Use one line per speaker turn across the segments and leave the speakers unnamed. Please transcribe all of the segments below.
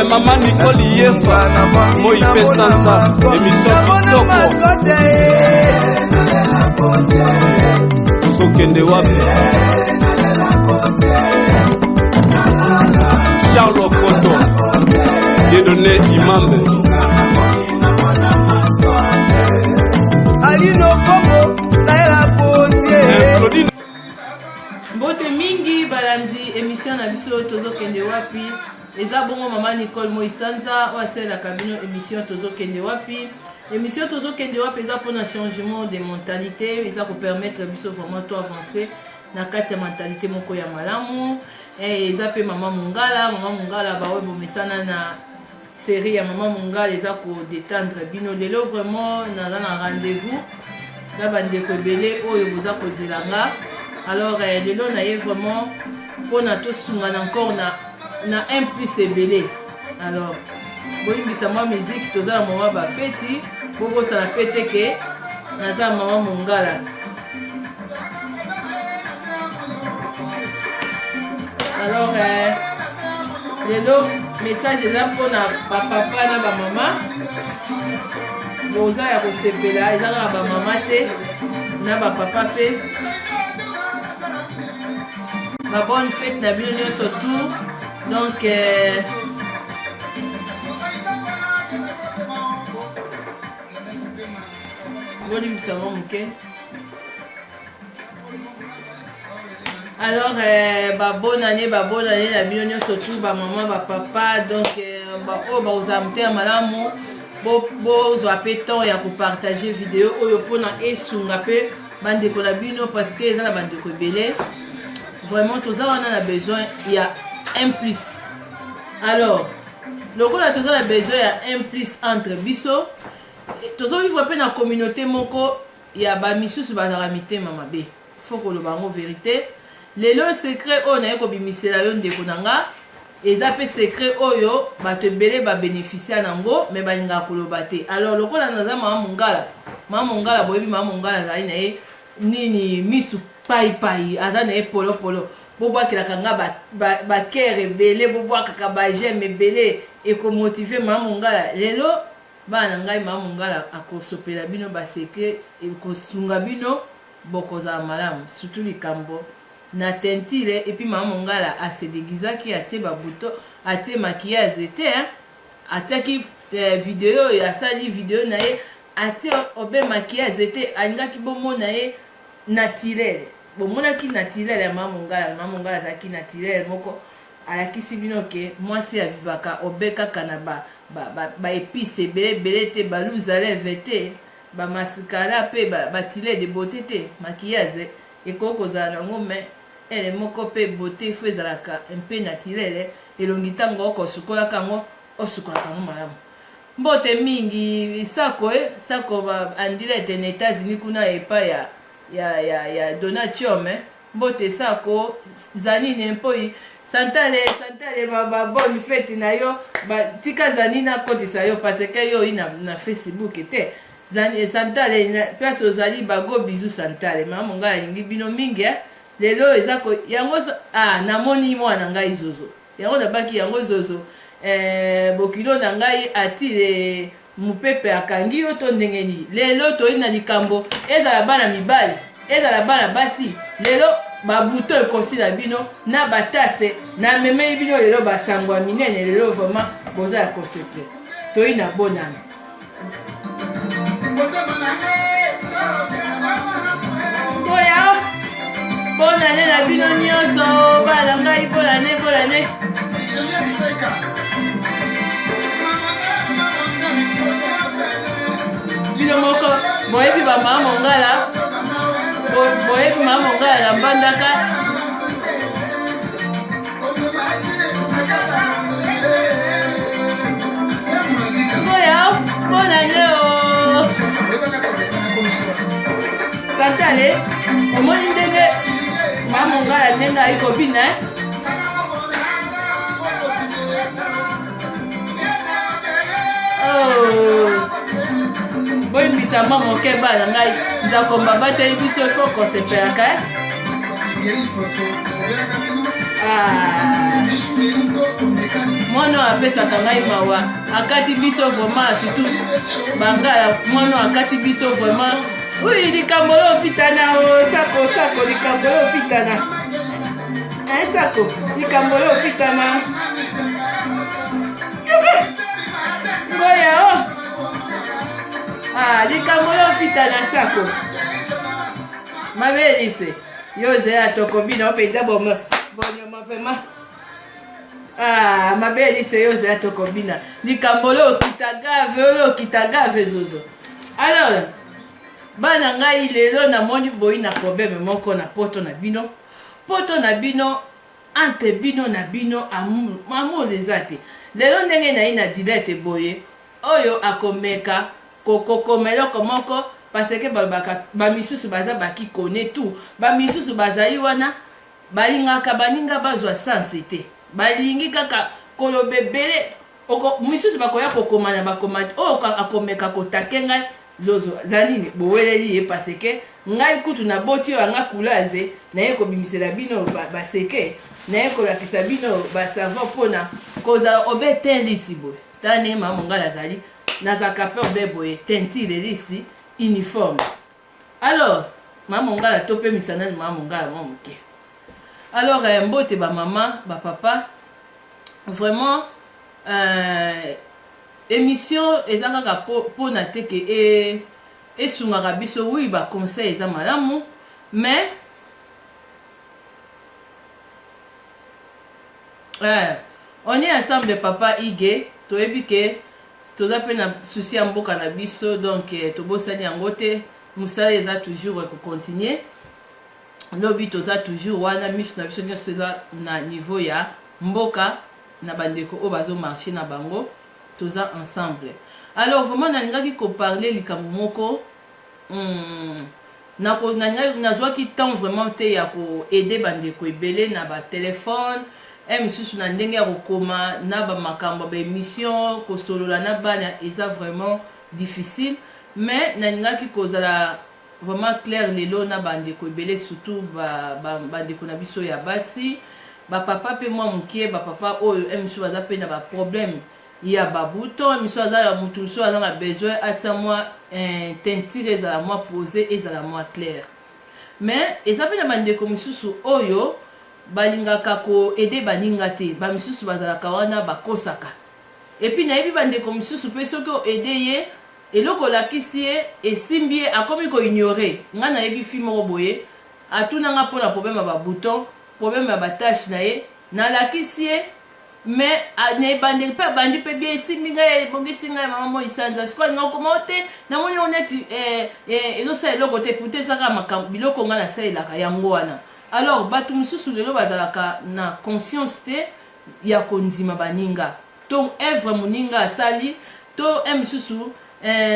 Maman Nicole Yefa, Moïpe Sansa, émission Kitoko. Sokende wapi? Charles Okoto, Dieudonné Imambe. Alino Bobo, Naela Potier.
Bote mingi balandi émission na biso tozokende wapi. Eza bongo maman Nicole Moïsanza wasela la cabine émission tozokende wapi. Émission tozokende wapi eza pour un changement de mentalité, eza pour permettre biso vraiment to avancer na kati ya mentalité moko ya malamu. Et eza pe maman Mungala ba webo mesana na série ya maman Mungala eza ko détendre bino lelo vraiment na rendez-vous na bandeko ebele oyo boza kozelanga. Alors lelo na ye vraiment pona to sunga encore na un plus ebele. Alors boyimbisa mwa musique toza na mama ba feti boko sala pete ke naza maman Mungala. Alors lelo message eza pona ba papa na ba mama boza ya kosepela eza na ba mama te na ba papa pe. Ma bonne fête na bino nyonso tout. Donc alors bonne année la bino surtout ba maman ba papa. Donc ba ozamte malamu bo zo apeton ya ko partager vidéo oyo pona esunga pe bande ko la bino parce que eza na bande ko belé. Vraiment tout ça on a besoin, il y a un plus. Alors le coup là tout ça on a besoin, il y a un plus entre biso. Tout ça il faut pas dans la communauté moko il y a ba misusu bazaramité mama be. Faut que le bango vérité. Les lois secrets on a ko bimisela yo ndeko nanga. Eza pe secret oyo ba te belé ba bénéficier nango mais ba linga ko lobate. Alors le coup là naza mama Mungala boyebi mama Mungala za ina nini misu pai azana polo bobo akilaka nga ba cœur ebele bobo akaka ba j'aime ebele et ko motiver mama Mungala lelo bana ngai mama Mungala akosopela bino ba secret et ko sunga bino bokoza malamu surtout likambo na tentile et puis mama Mungala a se déguisaki atie ba buto atie maquillage était ataki vidéo ya sali vidéo na ye atie obe maquillage était alingaki bomo na ye naturel. Bon mona ki naturel ya mama Mungala za ki naturel moko alakisi bino ke mwasi ya vivaka obeka kana ba épice belé te baluza lèvre te ba mascara pe ba tile de beauté te maquillage et koko za nango mais elle moko pe beauté faut ezalaka un peu naturel et longitango ko sukola kango osukola kango malamu. Mbote mingi sako ba andile te na États-Unis kuna epa ya Donatium mbote sako zanine mpoi santale ba bonne fête na yo ba tika zanina kotisa yo parce que yo na Facebook te zani santale place ozali bago bisou santale mama Mungala lingi bino mingi lelo ezako yango namoni mwana ngai zozo yango na baki yango zozo bokilo na ngai atile mupepe akangi yo to ndengeni lelo to ina likambo ezala bana mibali ezala bana basi lelo babuto ekosila bino na batase na meme bino lelo basangwa minene lelo vraiment boza ya koseple to ina bonana oya bonane na bino nyonso bana ngai bonane bino moko boyebi ba mama Mungala boyebi mama Mungala na mbandaka oya bonane santale omoni ndenge mama Mungala ndenge ayikobina boyimbisa mwa moke bana ngai nzakomba bateli biso fo kosepelaka mwana apesaka ngai mawa akati biso vraiment surtout bangala mwana akati biso vraiment oui likambo lo fitana sako likambo lo fitana sako likambo lo fitana ngoya likambo lo fitana sako mabelise yoze atokobina openda bongo bonyoma pema mabelise yoze atokobina likambo lo kitagave zozo. Alors bana ngai lelo namoni boyi na problème moko na poto na bino ante bino na bino amour ezate lelo ndenge na ina dilete boye oyo akomeka kokomeloko moko parce que bamisusu baza baki kone tout bamisusu bazali wana balingaka baninga bazwa sanse te balingi kaka kolobebele misusu bakoya kokomana bakomati oyo akomeka kotake ngai zozo zanini boweleli ye parce que ngai kutu na boti oyo anga kulaze naye kobimisela bino baseke naye kolakisa bino basavo mpona kozala obe ten lisi boye tane mama ngai azali nazalaka pe obe boye tentire lisi uniforme. Alors mama ngai atope misanani mama ngai mwa moke. Alors mbote ba mama ba papa vraiment émission eza kaka mpona te ke esungaka biso oui baconseil eza malamu mais on est ensemble papa Ige toyebi ke toza pe na souci ya mboka na biso donc tobosani yango te mosala eza toujours kocontinue lobi toza toujours wana miso na biso nyonso eza na niveau ya mboka na bandeko oyo bazomarche na bango toza ensemble. Alors vraiment nalingaki koparle likambo moko nazwaki temps vraiment te ya koede bandeko ebele na batelefone misusu na ndenge ya kokoma na bamakambo baémission kosolola na bana eza vraiment difficile mais nalingaki kozala vraiment clair lelo na bandeko ebele surtout bandeko na biso ya basi bapapa mpe mwa mokie bapapa oyo misusu baza mpe na baproblème ya babuto miso aza ya mutu miso aza na besoin atia mwa tentire ezala mwa posé ezala mwa clair mais eza mpe na bandeko misusu oyo balingaka koede baninga te bamisusu bazalaka wana bakosaka epuis nayebi bandeko misusu mpe soki oede ye eloko olakisi ye esimbi ye akomi koignore nga nayebi fi moko boye atunanga mpona problème ya babuton problème ya batashe na ye nalakisi ye mais nebandeli mpe abandi mpe bie esimbi ngai ebongisi ngai mama mo isanza sikoyo alinga okoma te namoni o neti ezosala eloko te pute ezaka makambo biloko ngai nasalelaka yango wana. Alors bato misusu lelo bazalaka na conscience te ya kondima baninga to evre moninga asali to misusu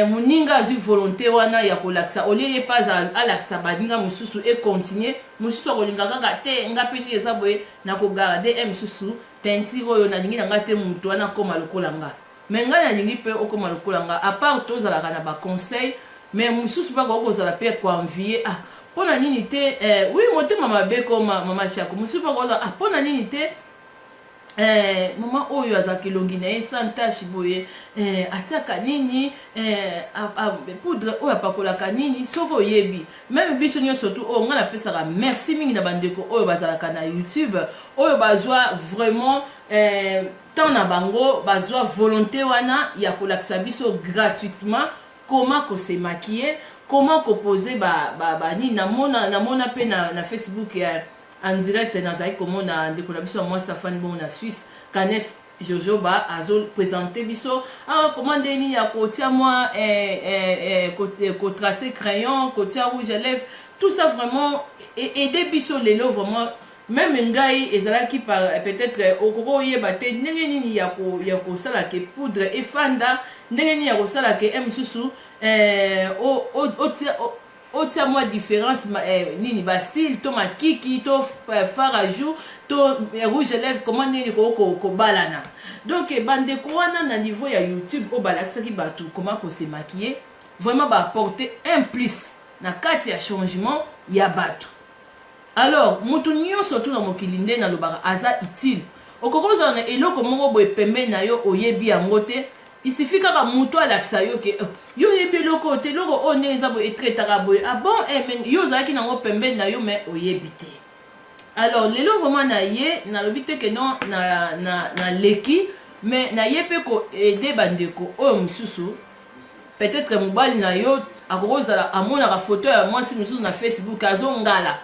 moninga azwi volonté wana ya kolakisa olie ye pas alakisa baninga mosusu econtinue mosusu akolinga kaka te nga mpe ndenge eza boye nakogarde misusu tentire oyo nalingi na nga te moto wana akoma lokola nga mais ngai nalingi mpe okoma lokola nga apart tozalaka na baconseil mais mosusu mpe akokozala mpe koenvie mpona nini te oui motema mabe koma mama Chako mosusu mpe akokozala mpona nini te mama oyo azalaka elongi na ye sans tache boye atiaka nini poudre oyo apakolaka nini soki oyebi même biso nyonso tu oyo ngai napesaka merci mingi na bandeko oyo bazalaka na YouTube oyo bazwa vraiment temps na bango bazwa volonté wana ya kolakisa biso gratuitement comment se maquiller comment poser nini namona pe na Facebook en direct nazali komona ndeko na biso mwa safani bon na Suisse Canes Jojoba azo présenter biso comment ndeni ya kotia mwa tracer crayon kotia rouge à lèvres tout ça vraiment aider biso lelo vraiment même ngai ezalaki par peut-être okoko yeba te ndenge nini ya kosala ke poudre efanda ndenge nini ya kosala ke msusu otia mwa différence nini basile to makiki to fard à jour to rouge à lèvres comment nini kobalana donc bandeko wana na niveau ya YouTube o balakisaki bato comment se maquiller vraiment ba apporter un plus na kati ya changement ya bato. Alors mutu nyonso to na mokili nde na lobaka aza utile okokoza na eloko moko boye pembe na yo oyebi yango te. Il suffit kaka muto alakisa yo ke yo yebi eloko te eloko o ne eza boye etretaka boye ah bon yo ozalaki nango pembe na yo mais oyebi te. Alors lelo vraiment na ye nalobi te ke non na leki mais na ye pe ko aider bandeko oyo mosusu peut-être mobali na yo akozala amonaka photo ya mwasi mosusu na Facebook azongala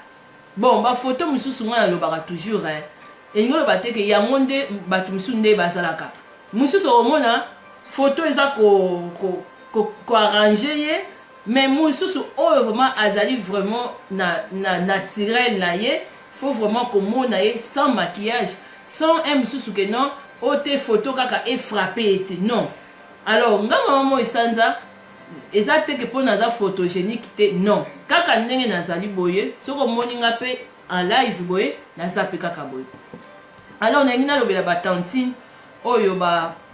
bon ba photo mosusu nga nalobaka toujours elingi oloba te ke yango nde bato mosusu nde bazalaka mosusu omona photo eza ko arranger ye mais mosusu oyo vraiment azali vraiment na naturel na ye faut vraiment komona ye sans maquillage sans mosusu ke non ote photo kaka frappé ete non. Alors nga mama esanza eza te ke po naza photogénique te non kaka ndenge nazali boye soko moni nga pe en live boye naza pe kaka boye. Alors na ngi nalobela batantine oyo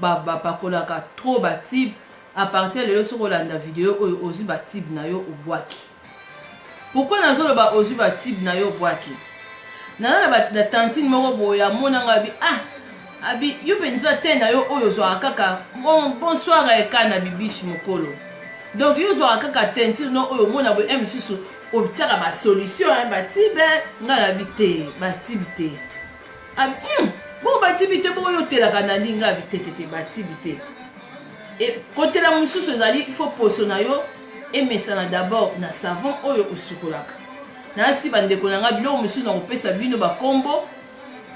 bapakolaka trop batib à partir de soko landa vidéo oyo ozwi batib na yo obwaki. Pourquoi nazoloba ozwi batib na yo obwaki? Nana na tantine moko boye amonanga bi abi yo penza te na yo oyo zwa kaka bonsoir ekana bibishi mokolo. Donc yo zwa kaka tentire no oyo mona boye msusu obtiaka ba solution batibe ngala bité batibité. Abi bon batibité bo yo telaka na linga bitete batibité. Et côté la msusu ezali il faut poso na yo emesana d'abord na savon oyo osukolaka. Na si bandeko nanga bilo msusu na kopesa bino ba kombo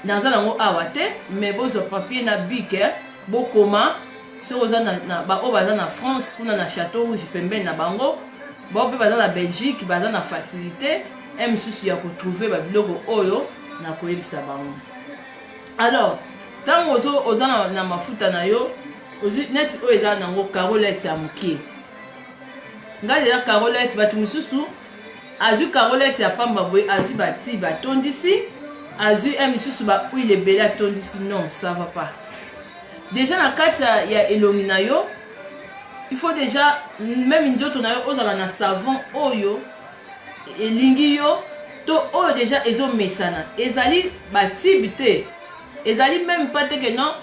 naza nango awa te mais bozo papier na bic bokoma so oza na ba o baza na France kuna na Château Rouge pembeni na bango ba pe baza na Belgique baza na facilité msusu ya ko trouver ba biloko oyo na koyebisa bango. Alors tango oza na mafuta na yo ozi net oyo eza nango Carolette ya mokie ngali ya Carolette batu msusu azwi Carolette ya pamba boye azwi bati batondisi azwi misusu ba huile ebele atondisi non ça va pas. Déjà na kati ya elongi na yo il faut déjà même nzoto na yo ozala na savon oyo elingi yo to oyo déjà ezomesana ezali batibi te ezali même pas te que non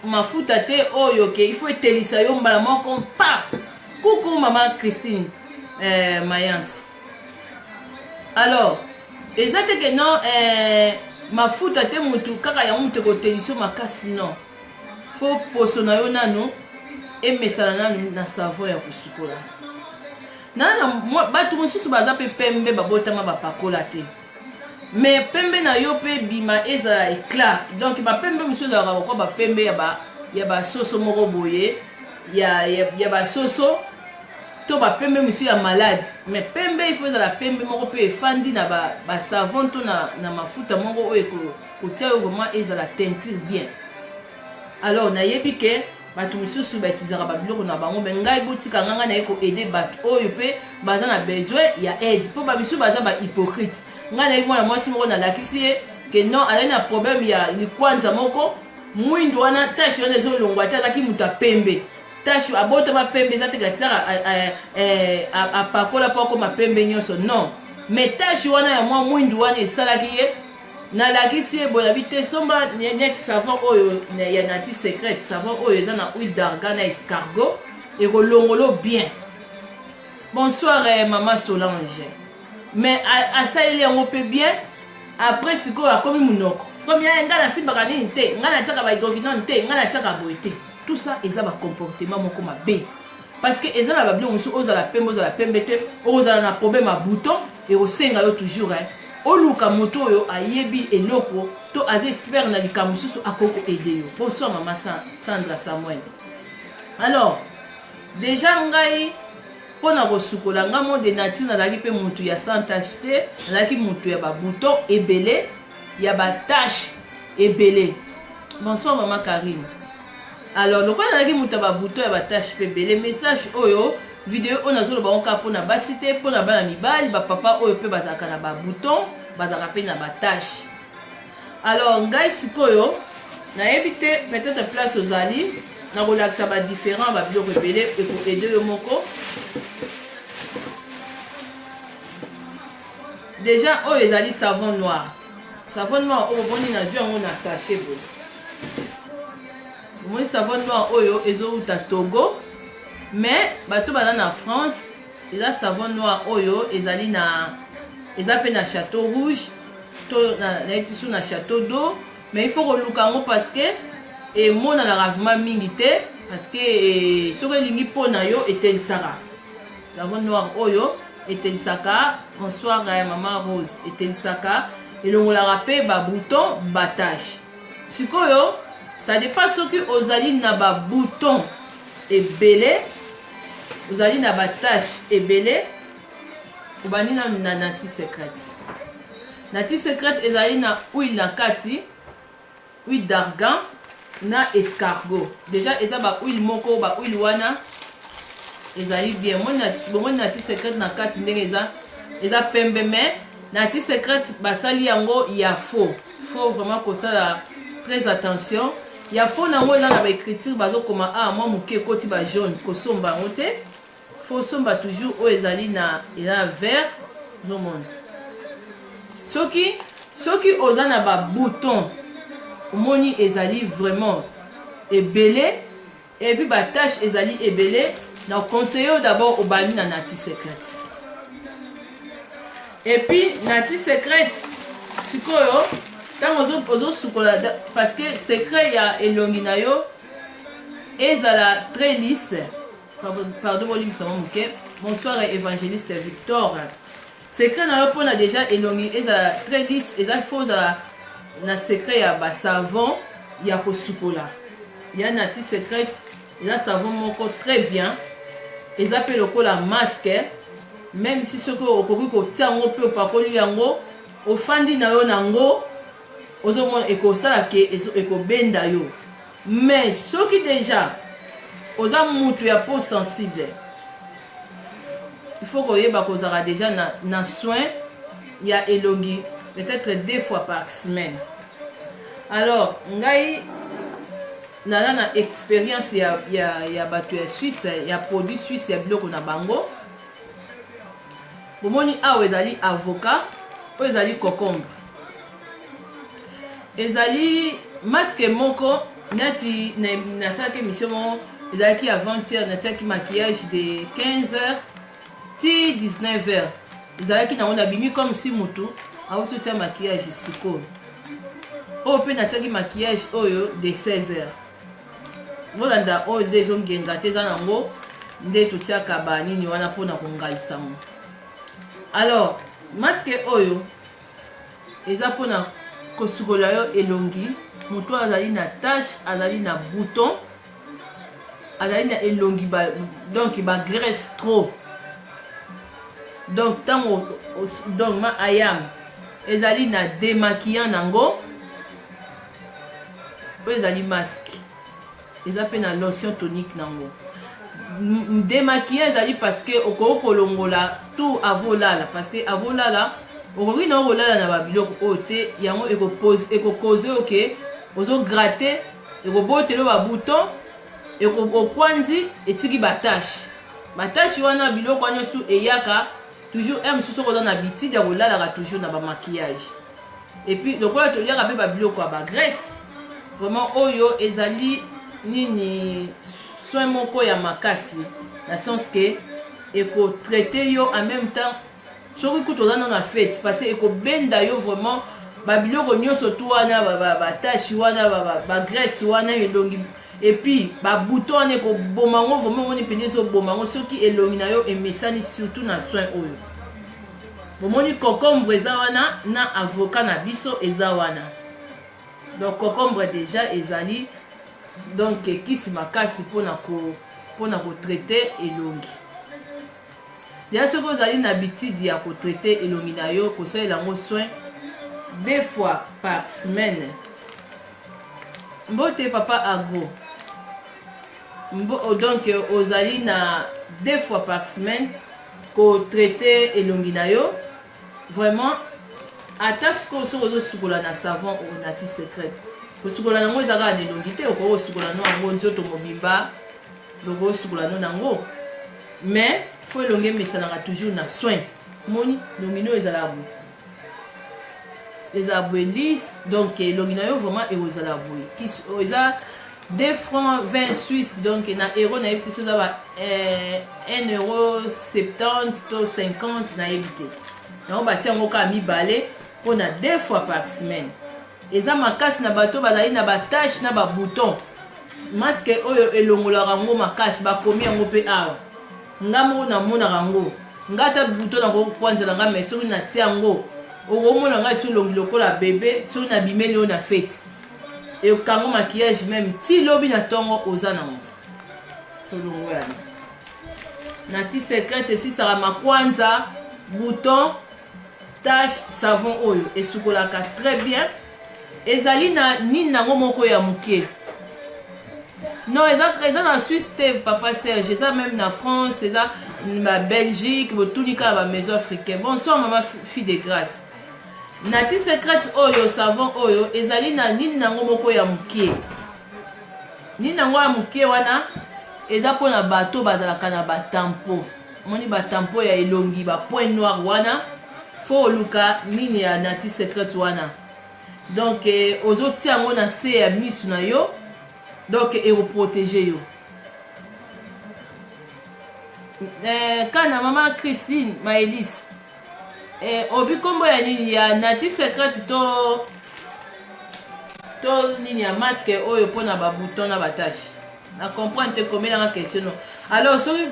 mafuta te oyo ke il faut etelisa yo mbala moko pa coucou maman Christine Mayence. Alors ezate que non mafuta te mutu kaka ya mutu ko telisio makasi non faut poso na yo nanu emesana nanu na savon ya kusukola nana batu mosusu baza pe pembe babotama bapakola te mais pembe na yo pe bima ezala éclat donc ba pembe mosusu ezalaka ko ba pembe ya ba soso moko boye ya ba soso to ba pembe monsieur ya malade mais pembe il faut la pembe moko pe efandi na ba savon to na mafuta moko oyo ko tia vraiment ezala teinture bien. Alors na yebi ke batu misusu batizaka ba biloko na bango mais ngai botika nganga na eko aider batu oyo pe baza na besoin ya aide po ba misusu baza ba hypocrite ngai na mwana mwasi moko na lakisi ke non ala na problème ya likwanza moko mwindu wana tashi wana zo longwa ta laki muta pembe tashi abota ma pembe za te gatira a pakola poko ma pembe nyoso non mais tashi wana ya mwa mwindu wana esalaki ye na lakisi ye boya bite somba net savon oyo ya nati secret savon oyo eza na huile d'argan na escargot et kolongolo bien. Bonsoir maman Solange. Mais asaleli yango pe bien après siko akomi munoko comme ya ngana simbaka nini te ngana tiaka ba hydroquinone te ngana tiaka boye te. Tout ça eza ba comportement moko mabe parce que eza na babilo musu ozala pembe te ozala na problème à bouton et osenga yo toujours oluka moto oyo ayebi eloko to aze expert na likambo susu akoko aider yo. Bonsoir maman Sandra Samuel. Alors déjà ngai pona kosukola nga mo de nature nazali pe mutu ya sans tache te nazali mutu ya ba bouton ebele ya ba tache ebele. Bonsoir maman Karine. Alors le quoi nazali mutu ya ba bouton ya ba tache ebele message oyo vidéo on a zolo ba onka pona basité pona bana mibali ba papa oyo pe bazaka na ba bouton bazaka pe na ba tache. Alors ngai sikoyo na éviter peut-être place aux ali na relaxa ba différent ba biloko ebele et pour aider le moko. Déjà oyo ezali savon noir savon noir oyo boni na jus yango na sachet boye. Omoni savon noir oyo ezouta Togo, mais bato baza na France eza savon noir oyo ezali na eza pe na Château Rouge to na etisu na Château d'Eau, mais il faut koluka yango parce que emonanaka vraiment mingi te, parce que soki elingi mpo na yo etelisaka. Savon noir oyo etelisaka, bonsoir ya Mama Rose, etelisaka elongolaka pe ba bouton ba tache. Sikoyo ça dépend soki ozali na ba bouton ebele, ozali na ba tache ebele, obani na Nati Secret. Nati Secret ezali na huile na kati, huile d'argan na escargot. Déjà eza ba huile moko, ba huile wana ezali bien. Moi Nati Secret na kati ndenge eza pembe, mais Nati Secret basali yango ya faux. Faut vraiment que ça très attention. Ya faux nango eza na ba écriture bazo koma moi muke koti ba jaune ko somba ngote. Faut somba toujours o ezali na vert no monde. Soki oza na ba bouton omoni ezali vraiment ebele et puis ba tache ezali ebele, na conseiller d'abord au bani na Nati Secret. Et puis Nati Secret sikoyo tant ozo sukola parce que secret ya elongi na yo ezala très lisse. Pardon Olim sama muke. Bonsoir évangéliste Victor. Secret na yo pona déjà elongi ezala très lisse, ezala faux na secret ya ba savon ya ko sukola. Ya Nati Secret eza savon moko très bien. Eza pe lokola masque, même si soko okoki kotia yango pe opakoli yango ofandi na yo nango ozomona ekosala ke ekobenda yo. Mais soki déjà oza mutu ya peau sensible, il faut koyeba kozala déjà na soin ya elongi peut-être 2 fois par semaine. Alors ngai na expérience ya bato ya Suisse, ya produit Suisse ya biloko na bango. Bomoni awa ezali avocat, oyo ezali concombre. Ezali masque moko nati na salaki émission moko ezalaki avant-hier natiaki maquillage de 15h ti 19h. Ezalaki na ona bimi comme si mutu auto tia maquillage siko. Oyo pe natiaki maquillage oyo de 16h. Molanda oyo dezo ngenga te za nango nde totiaka ba nini wana pona kongalisa mo. Alors masque oyo eza pona kosukola yo elongi, mutu azali na tache, azali na bouton, azali na elongi donc ba graisse trop. Donc tango donc ma ayam ezali na démaquillant nango, oyo ezali masque. Eza pe na lotion tonique nango. Démaquiller ezali parce que okoko kolongola tout avolala, parce que avolala okoki na olala na babiloko oyo te yango ekopose oke ozo gratter ekobotelo ba bouton ekokwanzi etiki batache wana biloko wana nyonso eyaka toujours mosusu okoza na bitide ya kolalaka toujours na bamaquillage. Et puis lokola toyaka pe babiloko ya bagraisse vraiment oyo ezali nini soin moko ya makasi, na sens que eko traiter yo en même temps soki kutoza na fête, parce que eko benda yo vraiment babiloko nyonso tu wana batache wana bagraisse wana elongi, et puis babouton wana eko bomango vraiment moni pene so bomango soki elongi na yo emesani surtout na soin oyo. Bomoni concombre eza wana na avocat na biso eza wana. Donc concombre déjà ezali donc kisi makasi pona ko traiter elongi. Déjà soki ozali na habitude ya ko traiter elongi na yo kosalela ngo soin 2 fois par semaine. Mbote papa agro. Donc ozali na 2 fois par semaine ko traiter elongi na yo. Vraiment attache ko so ozo sukola na savon au Nati Secret. Kosukola nango ezaka na elongi te, okoko sukola nango nzoto mobimba, loko sukola nango. Mais faut elongi mesanaka toujours na soin. Moni longino ezala bu. les abouelis donc l'originaire vraiment et aux alabouis qui ils a 2 francs 20 suisses donc na euro na ebité ça va 1,70 to 50 na ebité donc batia ngo ka mibale on a 2 fois par semaine eza makasi na bato bazali na batache na ba bouton masque oyo elongolaka ngo makasi bakomi yango pe awa nga moko na mona rango nga ta bouton na ngo kwanza nga meso na tia ngo okomona nga sur longi lokola bébé sur na bimeli on a fête et kango maquillage même ti lobi na tongo oza nango tolongo ya na ti secret si sara makwanza bouton tache savon oyo esukolaka très bien ezali na nini nango moko ya muke non eza na Suisse te papa Serge eza même na France eza na Belgique botunika ba maison africaine bonsoir maman fille de grâce na ti secret oyo savon oyo ezali na nini nango moko ya muke nini nango ya muke wana eza mpona bato bazalaka na batampo moni batampo ya elongi ba point noir wana fo oluka nini ya na ti secret wana donc ozotia yango na se ya misu na yo donc eroprotege yo kana mama Christine Maëlys obi kombo ya nini ya nati secret to nini ya masque oyo mpona babouton na batache na comprendre te komelanga question no alors soki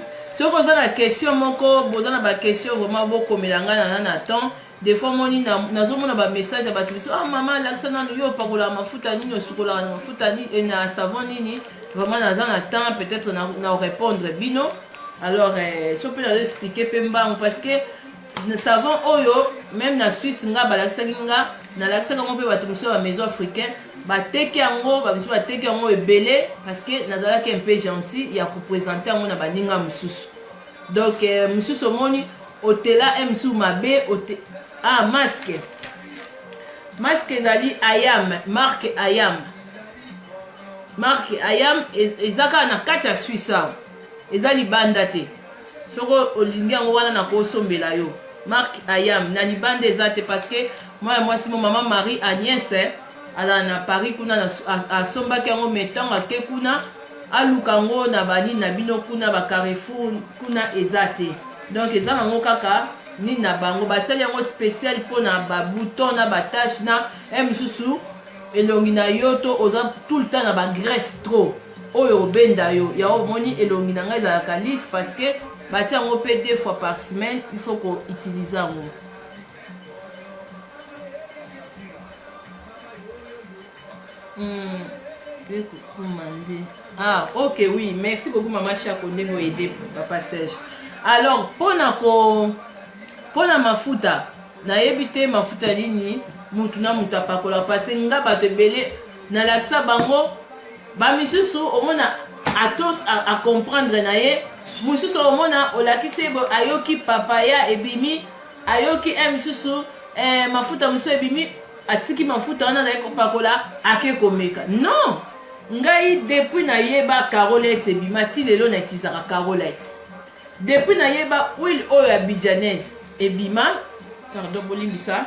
oza na question moko boza na baquestion vraiment bokomelanga na temps des fois moni nazomona bamessage ya bato biso mama lakisa nanu yo opakolaka mafuta nini osukolaka na mafuta nini na savon nini vraiment naza na temps peut-être na répondre bino alors so mpe nazo expliquer mpe mbangu parce que savon oyo même na Suisse nga balakisaki nga nalakisaka ngo mpe bato mosusu ya maison africaine bateki yango babiso bateki yango ebele parce que nazalaki un peu gentil ya kopresente yango na baninga mosusu donc mosusu omoni otela mosusu mabe masque ezali ayam marque ayam eza kaka na kati ya Suisse awa eza libanda te soko olingi yango wana na kosombela yo marque ayam na libanda eza te parce que moi mwasi mo mama Marie Agnès ala na Paris kuna asombaki yango metango ake kuna aluka yango na bani na bino kuna ba Carrefour kuna eza te donc eza nango kaka ni na bango basali yango spécial mpona babouton na batache na misusu elongi na yo to oza tout le temps na bagraisse trop oyo obenda yo ya omoni elongi na ngai ezalaka lisse parce que batia yango mpe 2 fois par semaine il faut ko utiliser yango ok oui merci beaucoup maman Chako ndenge oede papa Serge alors mpona mafuta nayebi te mafuta nini mutu na mutu apakola parce nga bato ebele nalakisa bango bamisusu omona atos a comprendre na ye mosusu omona olakisi ayoki papaya ebimi ayoki misusu mafuta mosusu ebimi atiki mafuta wana naye kopakola ake komeka non ngai depuis nayeba carolette ebima ti lelo na itisaka carolette depuis nayeba huile oyo ya bijanaise ebima pardon bolimbisa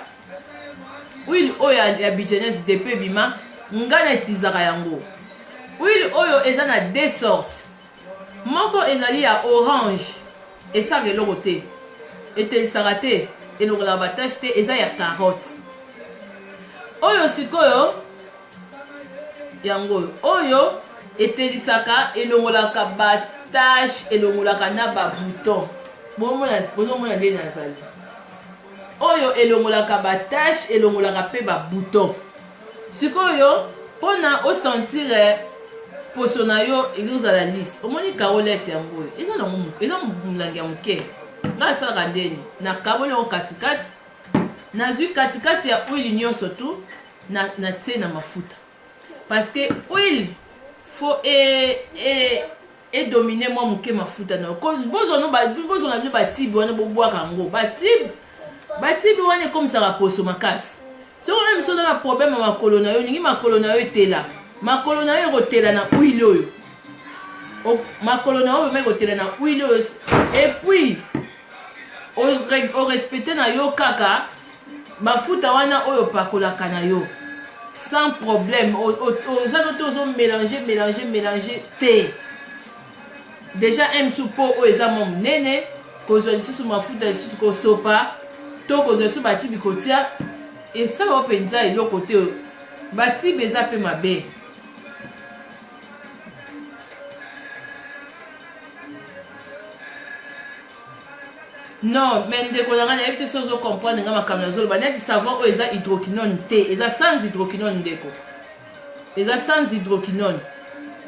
huile oyo ya bijanaise depuis ebima ngai na itisaka yango huile oyo eza na 2 sortes moko ezali ya orange esaka eloko te etelisaka te elongolaka batache te eza ya carotte oyo sikoyo yango oyo etelisaka elongolaka batache elongolaka na babouton bozomona nde nazali oyo elongolaka batache elongolaka mpe babouton sikoyo mpona osentire poso na yo ezozala lisse omoni carolette yango oyo eza molangi ya moke nga asalaka ndeni nakaboli yango katikati nazwi katikati ya huile nyonso tu natie na mafuta parce que huile faut edomine mwa moke mafuta na bozona bino batibi wana bobwaka yango batibi wana ekomisaka poso makasi soko na miso oza na problème ya makolo na yo olingi makolo na yo etela makolo na yo ekotela na huile oyo makolo na yo ekotela na huile oyo et puis orespecte na yo kaka mafuta wana oyo pakolaka na yo sans problème oza no te ozo mélanger te déjà msu po oyo eza mo monene kozwa lisusu mafuta lisusu kosopa to kozwa lisusu batibi kotia esala o mpenza eloko te oyo batibi eza mpe mabe. Non, mais ndeko na nga nayebi te soki ozocomprendre nga makambo nazoloba neti savon oyo eza hydroquinone te eza sans hydroquinone ndeko eza sans hydroquinone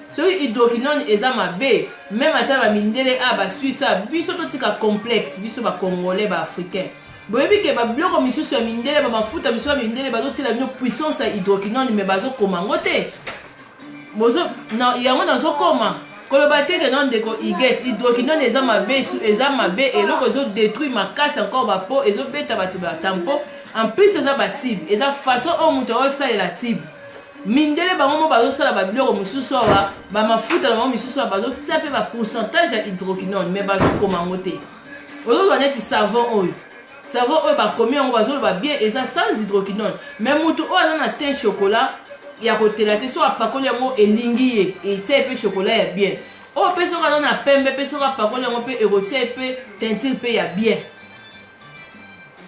soki hydroquinone eza mabe même ata bamindele a basuisse a biso totika complexe biso bacongolais baafricain boyebi ke babiloko misusu ya mindele bamafuta misusu ya mindele bazotila bino puissance ya hydroquinone me bazokoma yango te yango nazokoma koloba teke non ndeko iget hydroquinone eza mabe eloko ezodétruire makasi encore bapo ezobeta bato batampo en plus eza batibe eza façon oyo moto azosalela tibe mindele bango mo bazosala babiloko mosusu awa bamafuta na bango misusu awa bazotia mpe bapourcentage ya hydroquinone me bazokoma yango te ozoloba neti savon oyo bakomi yango bazoloba bien eza sans hydroquinone me moto oyo aza na teint chocolat ya kotela te so apakoli yango elingi ye etia epe chocolat ya bien oyo mpe soki aza na pembe mpe soki apakoli yango mpe ekotia epe teinture mpe ya bien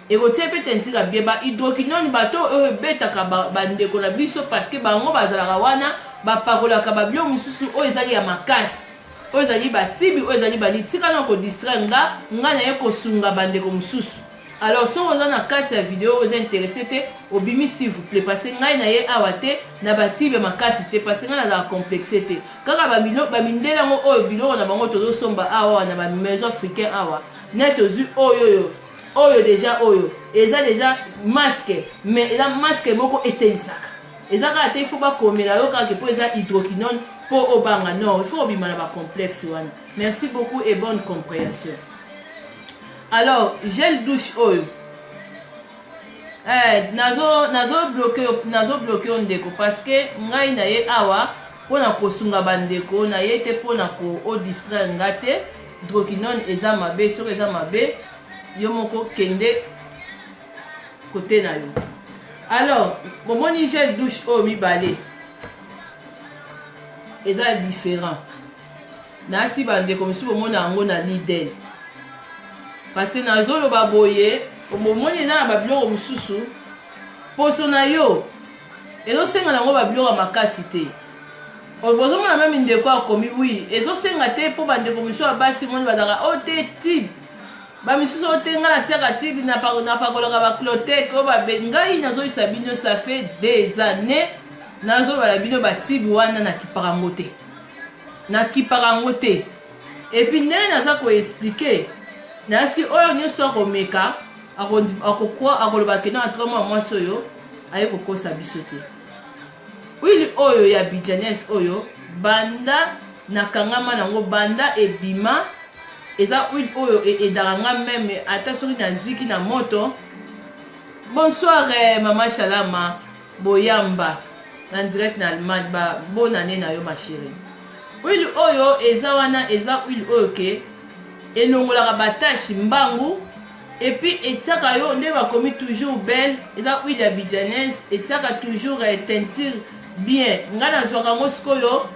ekotia mpe teinture ya bien bahydroquinone bato oyo ebetaka bandeko na biso parceke bango bazalaka wana bapakolaka babiloko mosusu oyo ezali ya makasi oyo ezali batibi oyo ezali bani tika na kodistraire nga na ye kosunga bandeko mosusu. Alors soki oza na kati ya video oza intéressé te obimi s'il vous plaît parce que ngai na ye awa te na batibe makasi te parce que ngai nazala complexe te kaka bamindele yango oyo biloko na bango tozosomba awa na bamaison africain awa neti ozwi oyo deja oyo eza deja masque mais eza masque moko etelisaka eza kaka te ifo bakomela yo kaka mpo eza hydroquinone mpo obanga non ifo obima na bacomplexe wana. Merci beaucoup et bonne compréhension. Alors gel douche oyo nazo bloqué ndeko parce que ngai na ye awa pona kosunga bandeko na ye te pona ko distraire nga te hydroquinone eza mabe soki eza mabe yo moko kende côté na yo. Alors bomoni gel douche oyo mibale eza différent nasi bandeko misusu bomona yango na Lidl parce que nazoloba boye omoni eza na babiloko mosusu poso na yo ezosenga nango babiloko ya makasi te bozomona meme ndeko akomi wi ezosenga te mpo bandeko mosusu ya basi moni bazalaka o te tibe bamisusu o te nga natiaka tibe napakolaka bacloteke oyo babe ngai nazoyisa bino ça fait des années nazoloba na bino batibe wana nakipaka yango te epuis ndenge naza koexplike nasi oyo nyonso akomeka akoloba kena na 3 mois mwasi oyo aye kokosa biso te. Huile oyo ya bijanes oyo banda nakangama nango banda ebima eza huile oyo edaranga meme ata soki naziki na moto. Bonsoir Mama Shalama Boyamba en direct na Allemagne bonne année na yo ma chérie. Huile oyo eza wana eza huile oyo ke elongolaka batache mbangu et puis etiaka yo nde bakomi toujours belle eza huile ya bijanes etiaka toujours teinture bien. Nga nazwaka yango sikoyo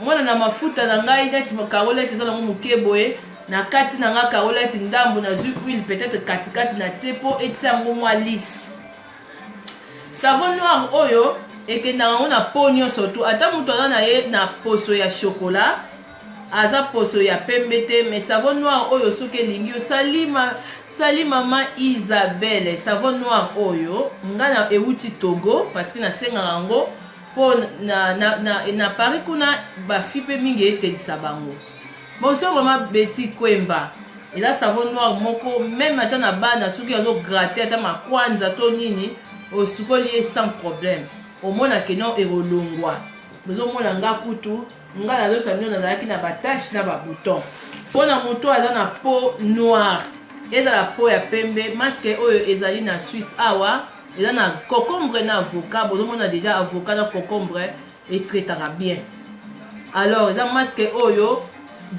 mwana na mafuta na ngai neti karolete eza nango moke boye na kati na nga karolete ndambo nazwi huile peut-être katikati na tie po etia yango mwa lisse. Savon noir oyo ekendaka yango na po nyonso tu ata moto aza na ye na poso ya chocolat aza poso ya pembe te mais savon noir oyo soki elingi sali mama Isabelle savon noir oyo nga na euti Togo parce que nasengaka yango po na Paris kuna bafi mpe mingi etelisa bango. Bonsoir mama Betty Kwemba eza savon noir moko même ata na bana soki azogratte ata makwanza to nini osukoli ye sans problème omona keno ekolongwa bozomona nga kutu nga nazosa bino nazalaki na batache na babouton mpona moto aza na peau noire ezala peau ya pembe masque oyo ezali na Suisse awa eza na concombre na avocat bozomona déjà avocat na concombre etraitaka bien. Alors eza masque oyo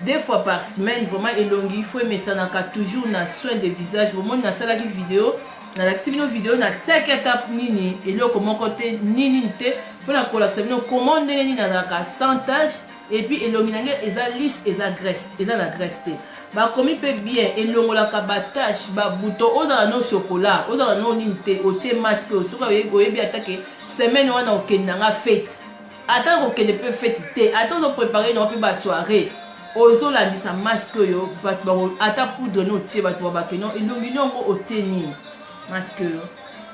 2 fois par semaine vraiment elongi il faut emesanaka toujours na soin de visage bomoni nasalaki vidéo na la bino vidéo na tiaki ata nini eloko moko te nini te mpona kolakisa bino comment ndenge nini nazalaka sans tache et puis elongi nange eza lisse eza na graisse te bakomi mpe bien elongolaka batache babuto ozala no chocolat ozala no nini te otie masque oyo soki oyebi atake semaine wana okende nanga fete ata kokende mpe fete te ata ozoprépare nango mpe basoirée ozolandisa masque oyo bato ata poudre no otie bato babakeno elongi niongo otie nini masque oyo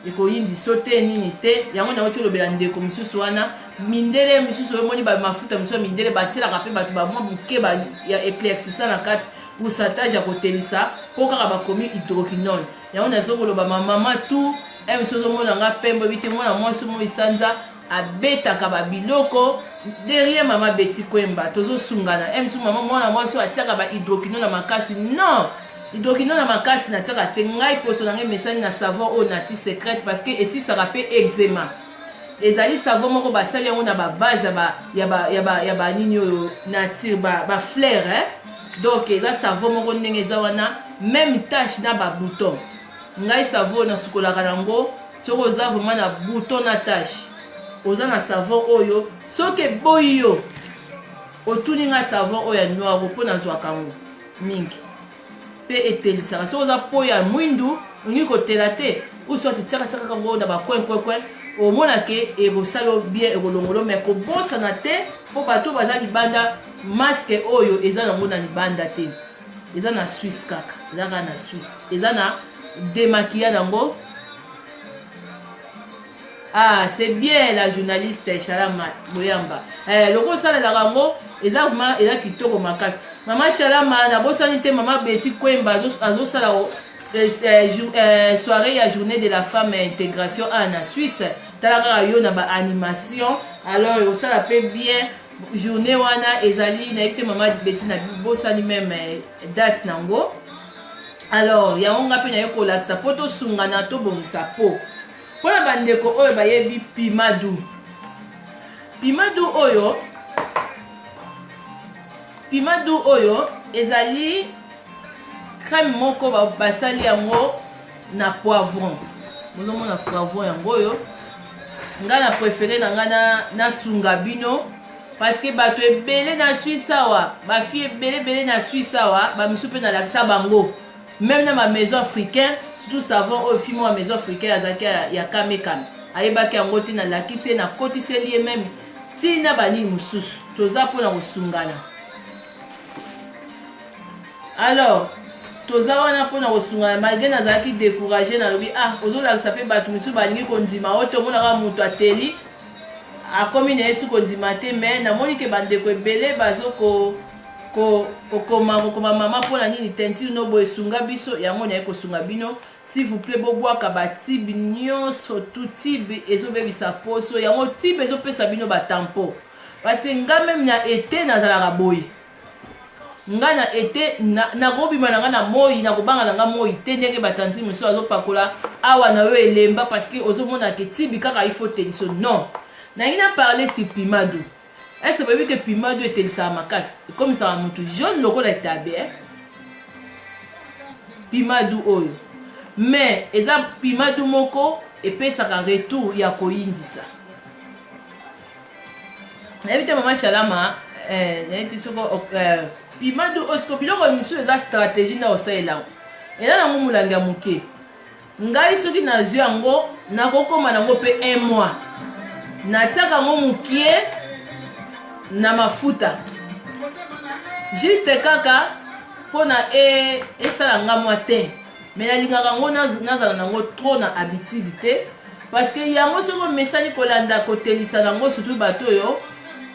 ekoyindiso te nini te yango nango ti olobela ndeko misusu wana mindele misusu oyo moni bamafuta misusu ya mindele batielaka mpe bato bamwa moke ya éclaircissa na kati pourcentage ya kotelisa mpo kaka bakomi hydroquinone yango nazokoloba mamama tu misusu ozomonanga pembo ebi te mwana mwasi mo isanza abetaka babiloko derrière mama Betty Kwemba tozosungana misusu mama mwana mwasi oyo atiaka bahydroquinone na makasi non hydroquinone na makasi natiaka te ngai poso nange mesani na savon oyo nati secrète parce que esisaka mpe eczéma ezali savon moko basali yango na babase ya banini oyo nature bafleur donc eza savon moko ndenge eza wana même tache na babouton ngai savon nasukolaka nango soki oza vraiment na bouton na tache oza na savon oyo soki eboyi yo otuni ngai savon oyo ya noir mpo nazwaka yango mingi mpe etelisaka soki oza po ya mwindu olingi kotela te uso titiaka kango na bakwenkwenkwe omonake ekosala bien ekolongolo me kobosana te mpo bato baza libanda masque oyo eza nango na libanda te eza na Suisse kaka eza kaka na Suisse eza na démaquillage yango. Ah, c'est bien la journaliste Shalama Boyamba. Loko salelaka yango eza kitoko makasi. Mama Shalama na bosani te mama Betty Kwemba azosala soirée ya journée de la femme intégration en Suisse. Talaka yo na ba animation. Alors osala pe bien journée wana ezali na ite mama Betty na bosani même date nango. Alors yango ngapi na yo kolakisa poto sungana to bongisa po. Pona bandeko oyo bayebi Pimadu oyo ezali crème moko basali yango na poivron. Mozomona poivron yango oyo nga na préféré na nga na sunga bino parce que bato ebele na Suisse awa bafille ebele na Suisse awa bamisu mpe na lakisa bango même na ma maison africaine surtout savon au film à maison africaine azaki ya kamekame ayebaki yango te na lakise na kotiseli ye même tina banini mususu toza mpona kosungana. Alors toza wana mpona kosungana malgré nazalaki découragé nalobi ozolakisa mpe bato misusu balingi kondima oyo tomonaka moto ateli akomi na ye su kondima te me namoni ke bandeko ebele bazoko kokoma mama mpona nini tentire no boye esunga biso yango naye kosunga bino s'il vous plaît bobwaka batibe nyonso tu tibe ezobebisa poso yango tibe ezopesa bino batampo parce que nga meme na ete nazalaka boye nga na ete nakobima na nga na moi nakobanga na nga moi te ndenge batantine mosusu azopakola awa na yo elemba parce que ozomona ke tibi kaka il faut teliso non nangi na parler sur Pimadu. Est-ce que vous que Pimadu était le makasi comme ça mutu jaune lokola tabe Pimadu oyo mais eza Pimadu moko epesaka retour ya koyindisa ebite mama Shalama neti soko Pimadu osko biloko misu eza stratégie na osaela eza na mulangi ya muke ngai soki nazwi yango nakokoma nango pe 1 mois natiaka ngo mukie na mafuta juste kaka pona esala nga mwa te mais nalingaka ngo nazala nango trop na habitude te parce que yango soko mesani kolanda kotelisa nango surtout bato oyo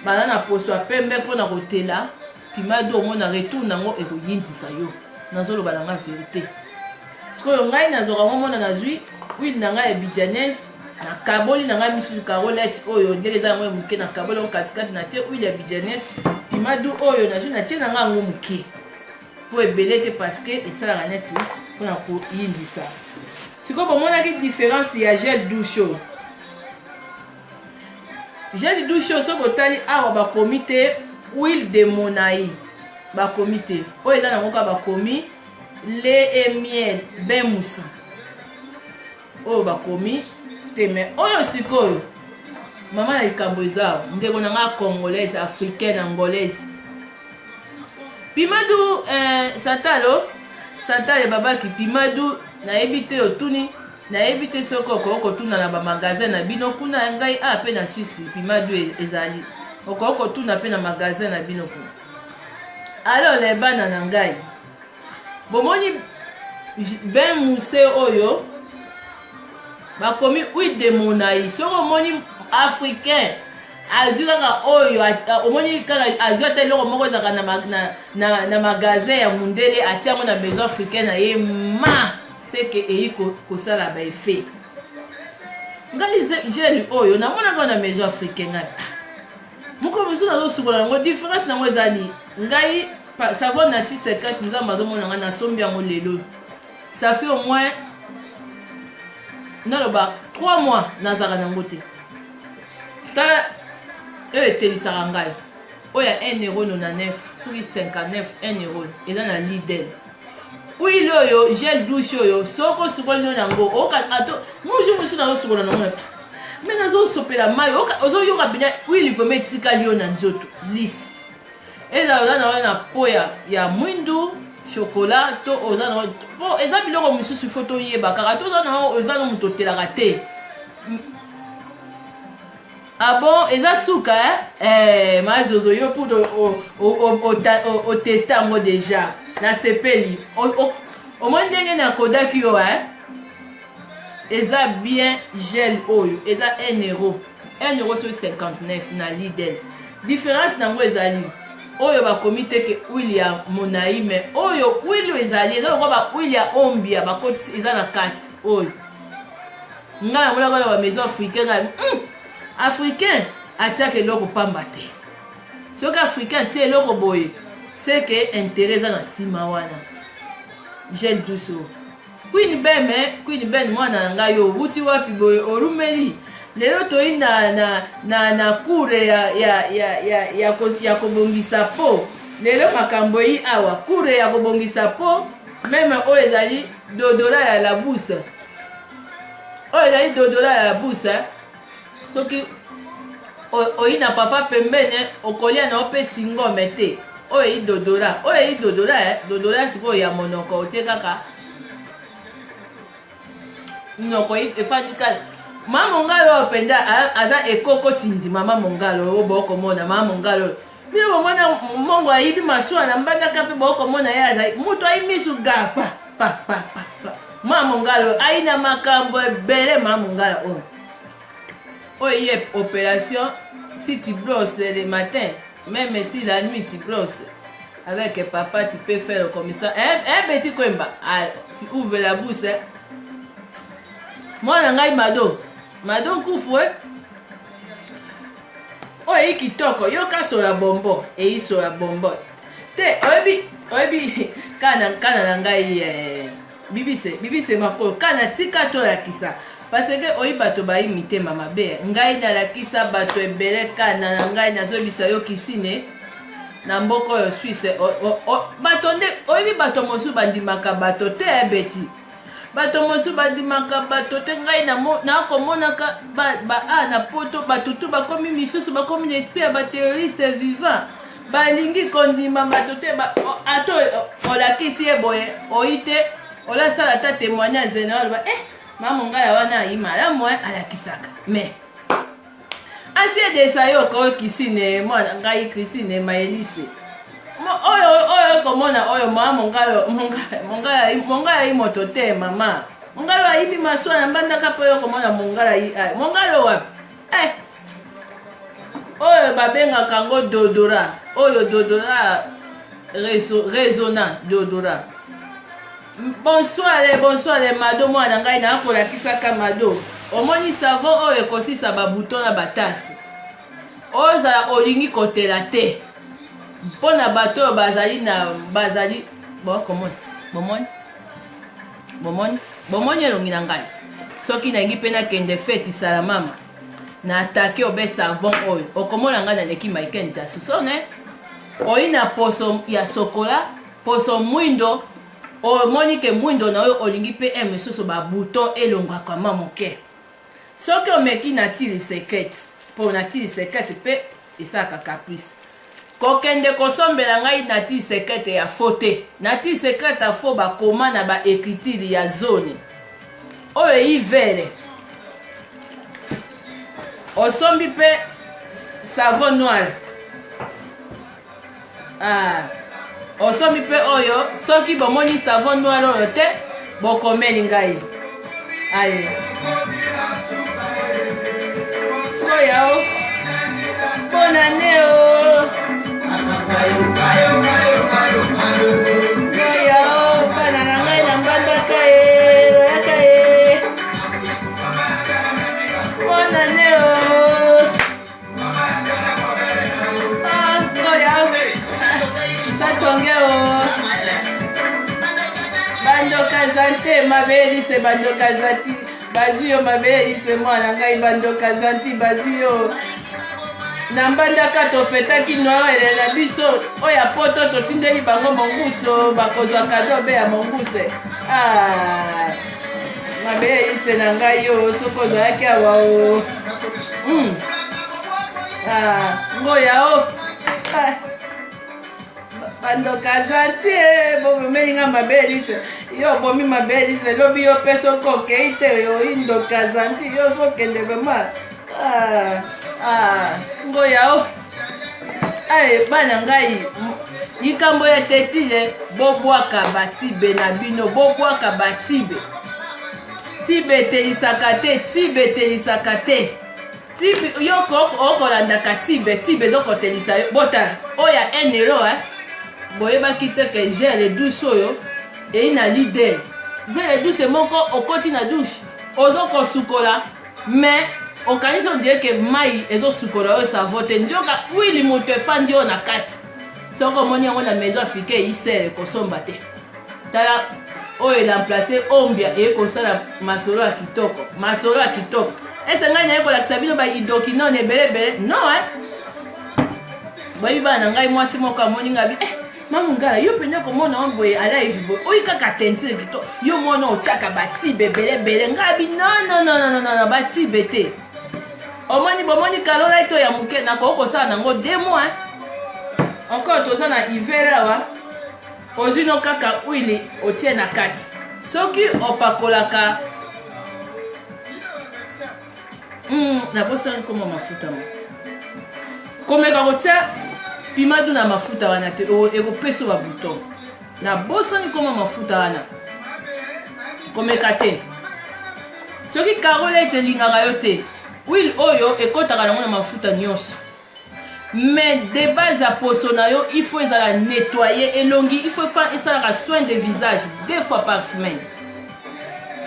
baza na poso ya pembe mpona kotela Pimadu omona retour nango ekoyindisa yo nazoloba na nga vérité sikoyo ngai nazoka momona nazwi huile na ngai ebidjanaise na kaboli na ngai misusu carolette oyo ndenge eza yango moke na kaboli yango katikati natie huile ya bidjanaise Pimadu oyo nazwi natie na ngai yango moke po ebele te parce que esalaka neti mpona koyindisa. Sikoyo bomonaki différence ya gel douche oyo gel douche oyo soki otali awa bakomi te huile de monaï bakomi te oyo eza nango kaka bakomi lait et miel bain moussa oyo bakomi te mais oyo sikoyo mama na likambo eza ndeko na nga congolaise africaine angolaise Pimadu Santale babaki Pimadu nayebi te otuni nayebi te soko okotuna na bamagasin na bino kuna ngai pe na Suisse Pimadu ezali okotuna pe na magasin na bino kuna alors les bana na ngai bomoni ben muse oyo bakomi huile de monai soko moni africain azwi kaka oyo omoni kaka azwi ata eloko moko ezaka na magasin ya mundele atiango na maison africaine na ye ma seke eyi kosala baefe ngai gel oyo namonaka na maison africaine ngai moko mosusu nazosukola yango différence nango ezali ngai savon nati 50 nzambe azomona ngai nasombi yango lelo ça fait au moins naloba 3 mois nazaka nango te tala oyo etelisaka ngai oyo ya 1,99 soki 59 1 eza na Lidl huile oyo gel douche oyo soko sukoli no nango mojo mosusu nazosukola nango me nazosopela mai ozoyoka bina huile vraimen etikali yo na nzoto lisse ezala oza na na po ya mwindu chocolat to oza na po eza biloko mosusu ifo toyeba kaka to oza na moto otelaka te ah bon eza suka mazozo yo pour oteste yango déjà na sepeli omoni ndenge nakodaki yo eza bien gel oyo eza 1 sur 59 na Lidl différence nango ezali oyo bakomi teke huile ya monai mais oyo huile ezali eza lokwa ba huile ya ombia bakoti eza na kati oyo ngai namonaka na bamaison africaine ngai africain atiaka eloko pamba te soki africain atia eloko boye seke intérêt eza na nsima wana gel douce Queen Ben mwana na ngai yo buti wapi boye olumeli lelo toyi na kure ya kobongisa po lelo makambo yi awa kure ya kobongisa po meme oyo ezali $2 ya la bourse oyo ezali $2 ya la bourse soki oyi na papa pembene okolia na opesi ngome te oyo eyi $2 oyo eyi $2 sikoyo ya monoko otie kaka monoko efandi kala mama mongalo oyo penda aza ekoko tindi mama mongalo oyo bokomona mama mongalo bino bomona mongo ayibi masuwa na mbandaka mpe bokomona ye azali mutu ayi misu gapa mama mongalo ayi na makambo ebele mama mongalo oyo oyo ye opération si tu brosses le matin même si la nuit tu brosses avec papa tu peux faire comme ça un petit kwemba tu ouvres la bouche mwana ngai mado nkufu oyo eyi kitoko yo kasola bombo eyi sola bombo te oyebi kana na ngai bibise makolo kana tika tolakisa parce que oyi bato bayi mitema mabe ngai nalakisa bato ebele kana na ngai nazobisa yo kisine na mboka oyo Suisse bato nde oyebi bato mosusu bandimaka bato te ebeti bato mosusu bandimaka bato te ngai nakomonaka na poto batutu bakomi misusu bakomi na esprit ya baterroriste vivant balingi kondima bato te ato olakisi ye boye oyi te olasala ta témoignage na oloba mama ngala wana ayi malamu alakisaka mais asie desa yo ko kisine mwana ngai Christine Maelise oyo komona oyo mama mongala yi moto te mama mongala ayibi maswa na mbandaka po yo komona mongala yi mongala wapi oyo babengaka ngo dodora oyo dodora résonnant dodora bonsoir mado mwana ngai nakolakisaka mado omoni savon oyo ekosisa babuton na batasi ozala olingi kotela te mpona bato oyo bazali bomoni elongi na ngai soki nangi mpe nakende feti sala mama na atake obe savon oyo okomona ngai naleki Michael Jackson oyi na poso ya sokola poso mwindo omoni ke mwindo na oyo olingi pe mosusu ba bouton elongaka ma moke soki omeki na ti lisekete mpo na ti lisekete mpe esalaka caprice kokende kosombela ngai na ti lisekete ya fo te na ti lisekete ya fo bakoma na baekritire ya zone oyo eyi vere osombi mpe savon noir osombi mpe oyo soki bomoni savon noir oyo te bokomeli ngai aye koyao bonane o koyao bana na ngai na mbandaka ye oyaka ye bonane o koyao satonge o bandoka zante mabelise bandoka zati bazwi yo mabelise mwana ngai bandoka zanti bazwi yo na mbandaka tofetaki noele na biso oyo poto totindeli bango monguso bakozwa kado be ya monguse mabelise na ngai yo soki ozalaki awa o ngoya o bandoka zanti bomemeli nga mabelise yo bomi mabelise lobi yo mpe soki okei te oindoka zanti yo fokende vraimen ngoya o bana ngai likambo ya tetile bobwaka batibe na bino bobwaka batibe tibe etelisaka te tibe etelisaka te tibe yoko okolandaka tibe tibe ezokotelisa yo botala oyo ya 1 euro boyebaki te ke gele douche oyo eyi na lider gele douche moko okoti na douche ozokosukola mais okanisi ondire ke mai ezosukola oyo savo te nzoka wili moto efandi oyo na kati soki omoni yango na maison afike eyisere kosomba te tala oyo elamplace ombia eyekosala masolo ya kitoko ese ngai naye kolakisa bino bahidokinone ebelebele no boyebi bana na ngai mwasi moko amoni ngabi mamungala yo pene komona omboye alive boye oyi kaka tentire kito yo mona otiaka batibe belebele ngabi non batibe te omoni bomoni kalola ito ya moke nakokosala nango 2 mois encore toza na hiver awa ozwi no kaka wili otie na kati soki opakolaka nabosani koma mafuta mo komeka kotia pimadu na mafuta wana te ekopesa babuton nabosani koma mafuta wana komeka te soki karola ete elingaka yo te wili oyo ekotaka nango na mafuta nyonso mais de base ya poso na yo il faut ezala nettoyer elongi il faut esalaka soin de visage 2 fois par semaine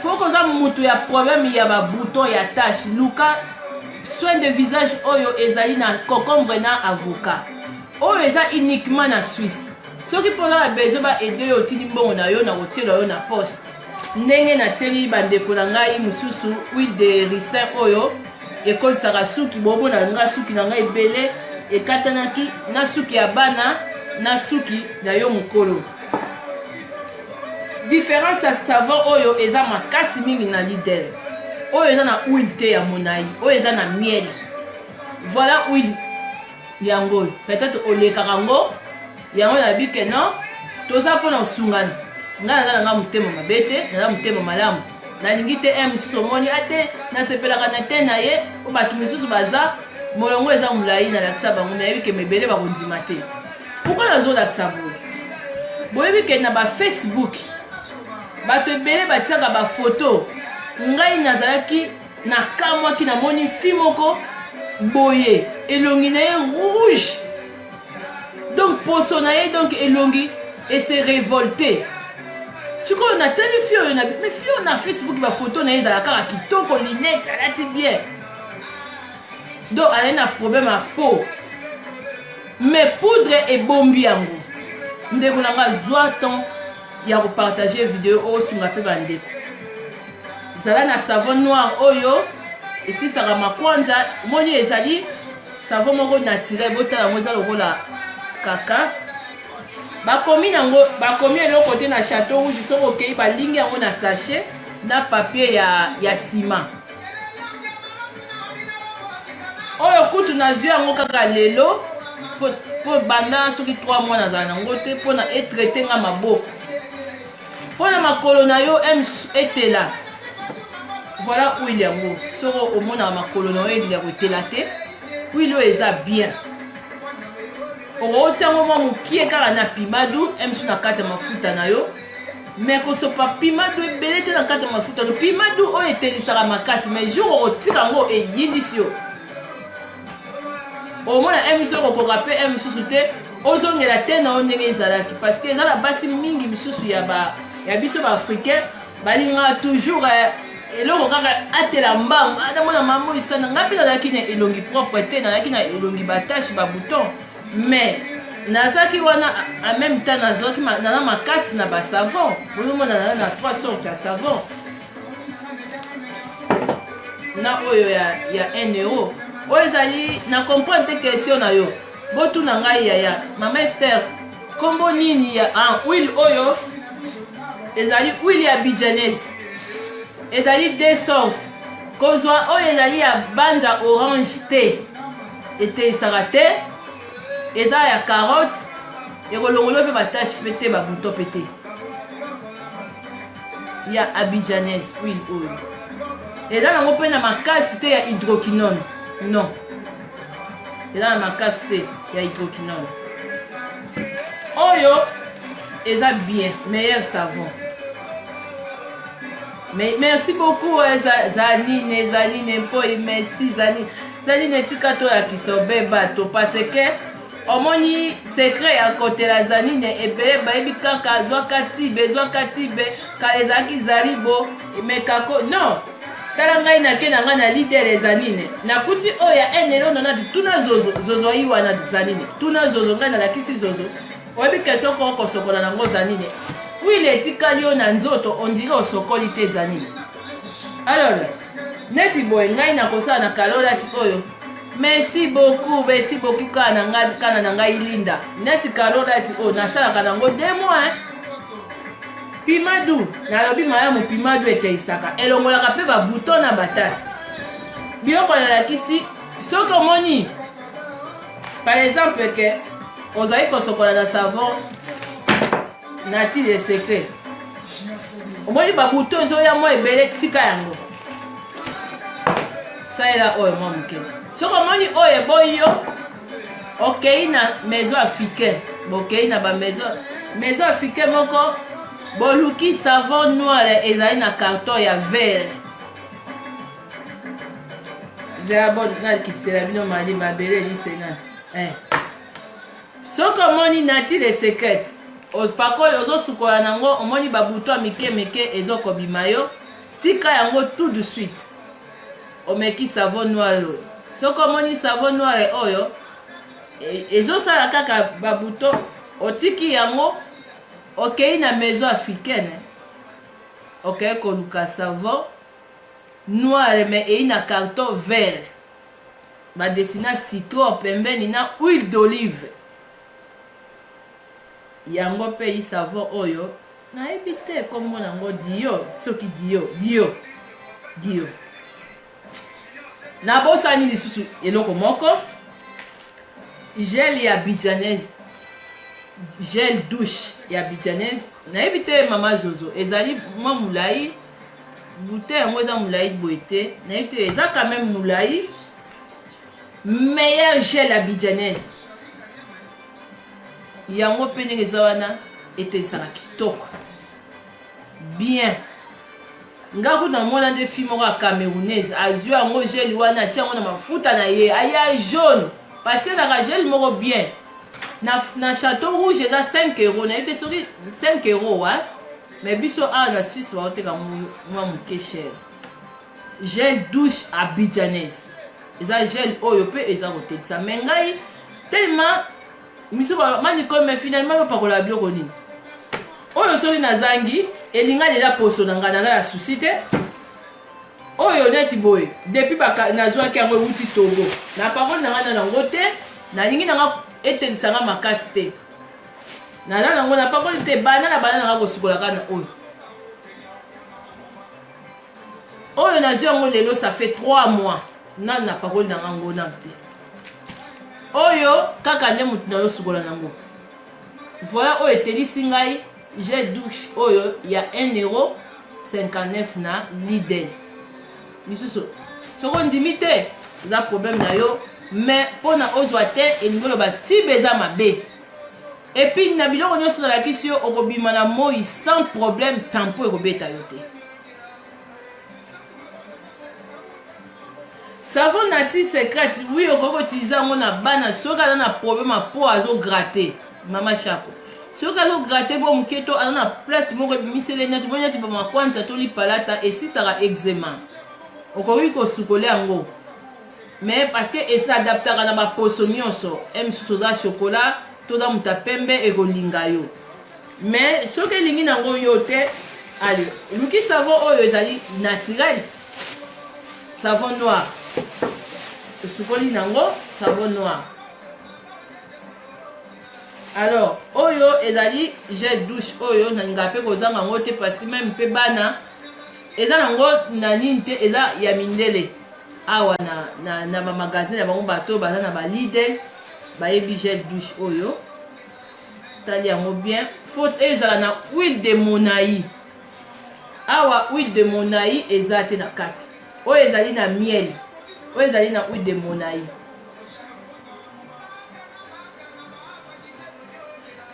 faut koza mutu ya problème ya babouton ya tache luka soin de visage oyo ezali na concombre na avocat oyo eza uniquement na Suisse soki mpoza na besoin baede yo otili mbongo na yo na kotiela yo na poste ndenge natieli bandeko na ngai mosusu huile de ricin oyo ekolisaka suki bomona nga suki na ngai ebele ekatanaki na suki ya bana na suki na yo mokolo différence ya savon oyo eza makasi mingi na Lidl oyo eza na huile te ya monai oyo eza na miel voilà huile yango peut-être olekaka ngo yango na bike non toza mpona osungana ngai naza nanga motema mabe te naza motema malamu nalingi te mosusu omoni ate nasepelaka na te na ye po bato misusu baza molongo eza molai nalakisa bango nayebi ke mebele bakondima te pourkui nazolakisa boye boyebi ke na bafacebook bato ebele batiaka bafoto ngai nazalaki na kamwaki namoni fi moko boye elongi na ye rouge donc poso na ye donc elongi ese révolté sikoyo natali fi oyo mais fi oyo na Facebook bafoto na ye ezala kaka kitoko linete alati bien donc azali na problème ya peau mais poudre ebombi yango ndeko na nga zwa temps ya kopartage video oyo osunga mpe bandeko ezala na savon noir oyo esisaka makwanza moni ezali savon moko naturel botala yango eza lokola kaka bakomi nango bakomi eloko te na Château Rouge soki okei balingi yango na sachet na papier ya ciment oyo kutu nazwi yango kaka lelo po banda soki 3 mois nazala nango te mpona etraite nga maboko mpona makolo na yo etela voilà huile yango soko omonaka makolo na yo elinga kotela te huile oyo eza bien okotia yango mwa mokie kaka na pimadu msu na kati ya mafuta na yo me kosopa pimadu ebele te na kati ya mafuta no pimadu oyo etelisaka makasi mais jour okotika yango eyindisi yo omona msu okokoka mpe misusu te ozongela te na yo ndenge ezalaki parce que eza na basi mingi misusu ya biso baafricain balingaka toujours eloko kaka atela mbangu atamona mama isana nga mpe nazalaki na elongi propre te nazalaki na elongi batashe babouton mais nazalaki wana en même temps nazalaki naza makasi na basavon ozomona naza na 3 sortes ya savon na oyo ya 1 euro oyo ezali na comprendre te question na yo botuna ngai yaya mama Esther kombo nini ya huile oyo ezali huile ya Abidjanaise ezali 2 sortes kozwa oyo ezali ya banja orange te etelisaka te eza ya carotte ekolongolo mpe batashe mpe te babuto mpe te ya Abidjanaise huile oyo eza nango mpe na makasi te ya hydroquinone non eza na makasi te ya hydroquinone oyo eza bien meilleur savon mais merci beaucoup Zaline mpo merci Zaline tika toyakisa obe bato parce que omoni secret ya kotela Zaline ebele bayebi kaka azwaka tibe kala ezalaki zalibo emekako non tala ngai nake na ngai na leader Zaline nakuti oyo ya 1 euro nonati tuna zozo ayi wana Zaline tuna zozo ngai nalakisi zozo oyebi question koko kosokola nango Zaline huile etikali yo na nzoto ondire osokoli te Zaline alors neti boye ngai nakosala na kalolati oyo merci beaucoup kana na ngai Linda neti kalolati oyo nasalaka nango 2 mois pimadu nalobi malamu pimadu eteisaka elongolaka mpe babuto na batasi biloko nalakisi soki omoni par exemple ke ozali kosokola na savon nati de secret omoni babuto ezoya mwa ebele tika yango saela oyo mwa moke soki omoni oyo eboyi yo okei na maison africaine bokei na maison africaine moko boluki savon noir ezali na carton ya vert zela bon nakitisela bino mali babele lisena soki omoni nati de secret pakoli ozosukola nango omoni babuto ya mike ezokobima yo tika yango tout de suite omeki savon noir oyo soki omoni savon noir oyo ezosala kaka babuto otiki yango okei na maison africaine okei koluka savon noir mais eyi na carton vert badesina citron pembeni na huile d'olive yango mpe yi savon oyo nayebi te kombo nango dio soki dio nabosani lisusu eloko moko gel ya Abidjanaise gel douche ya Abidjanaise nayebi te mama Zozo ezali mwa mulai bute yango eza mulai boye te nayebi te eza quand même mulai meilleur gel Abidjanaise yango mpe ndenge eza wana etelisaka kitoko bien nga kuna mona nde fille moko ya camerounaise azwi yango gel wana atia yango na mafuta na ye aya jaune parce que naka gel moko bien na Château Rouge eza 5 euro nayebi te soki 5 euro wa mais biso awa na Suisse baoteka mwa moke cher gel douche Abidjanaise eza gel oyo mpe eza kotelisa me ngai tellement miso manikolo me finalement bapakola biloko nini oyo soki nazangi elinga deja poso na ngai naza na susi te oyo neti boye depuis nazwaki yango euti Togo na pakoli na ngai na nango te nalingi nanga etelisanga makasi te naza nango na pakoli te bana na bana nanga kosukolaka na oyo oyo nazwi yango lelo ça fait 3 mois nani na pakoli nanga ngona te oyo kaka nde motu na yo sukola nango voya oyo etelisi ngai j'ai douche oyo ya 1,59 € na Lidl lisusu soko ndimi te eza problème na yo mais mpona ozwa te elingi loba tibe eza mabe epuis na biloko nyonso nalakisi yo okobima na moi sans problème tampo ekobeta yo te savon nati secrète oui okoki utilize yango na bana soki aza na problème po azogratte mama chapo soki azogratte bo moke to aza na place moko ebimisele nyati bo nyati bamakwanisa to lipalata esisaka eczema okoki kosukole yango mais parce que esadaptaka na baposo nyonso misusu oza chokolat toza moto pembe ekolinga yo mais soki elingi nango yo te ale luki savon oyo ezali naturel savon noir osukoli nango savon noir alors oyo ezali gel douche oyo nalinga mpe kozanga yango te parce que même mpe bana eza nango na nini te eza ya mindele awa na bamagazine ya bango bato baza na balidel bayebi gel douche oyo tali yango bien faute ezala na huile de monai awa huile de monai eza te na kati oyo ezali na miel oyo ezali na huile de monai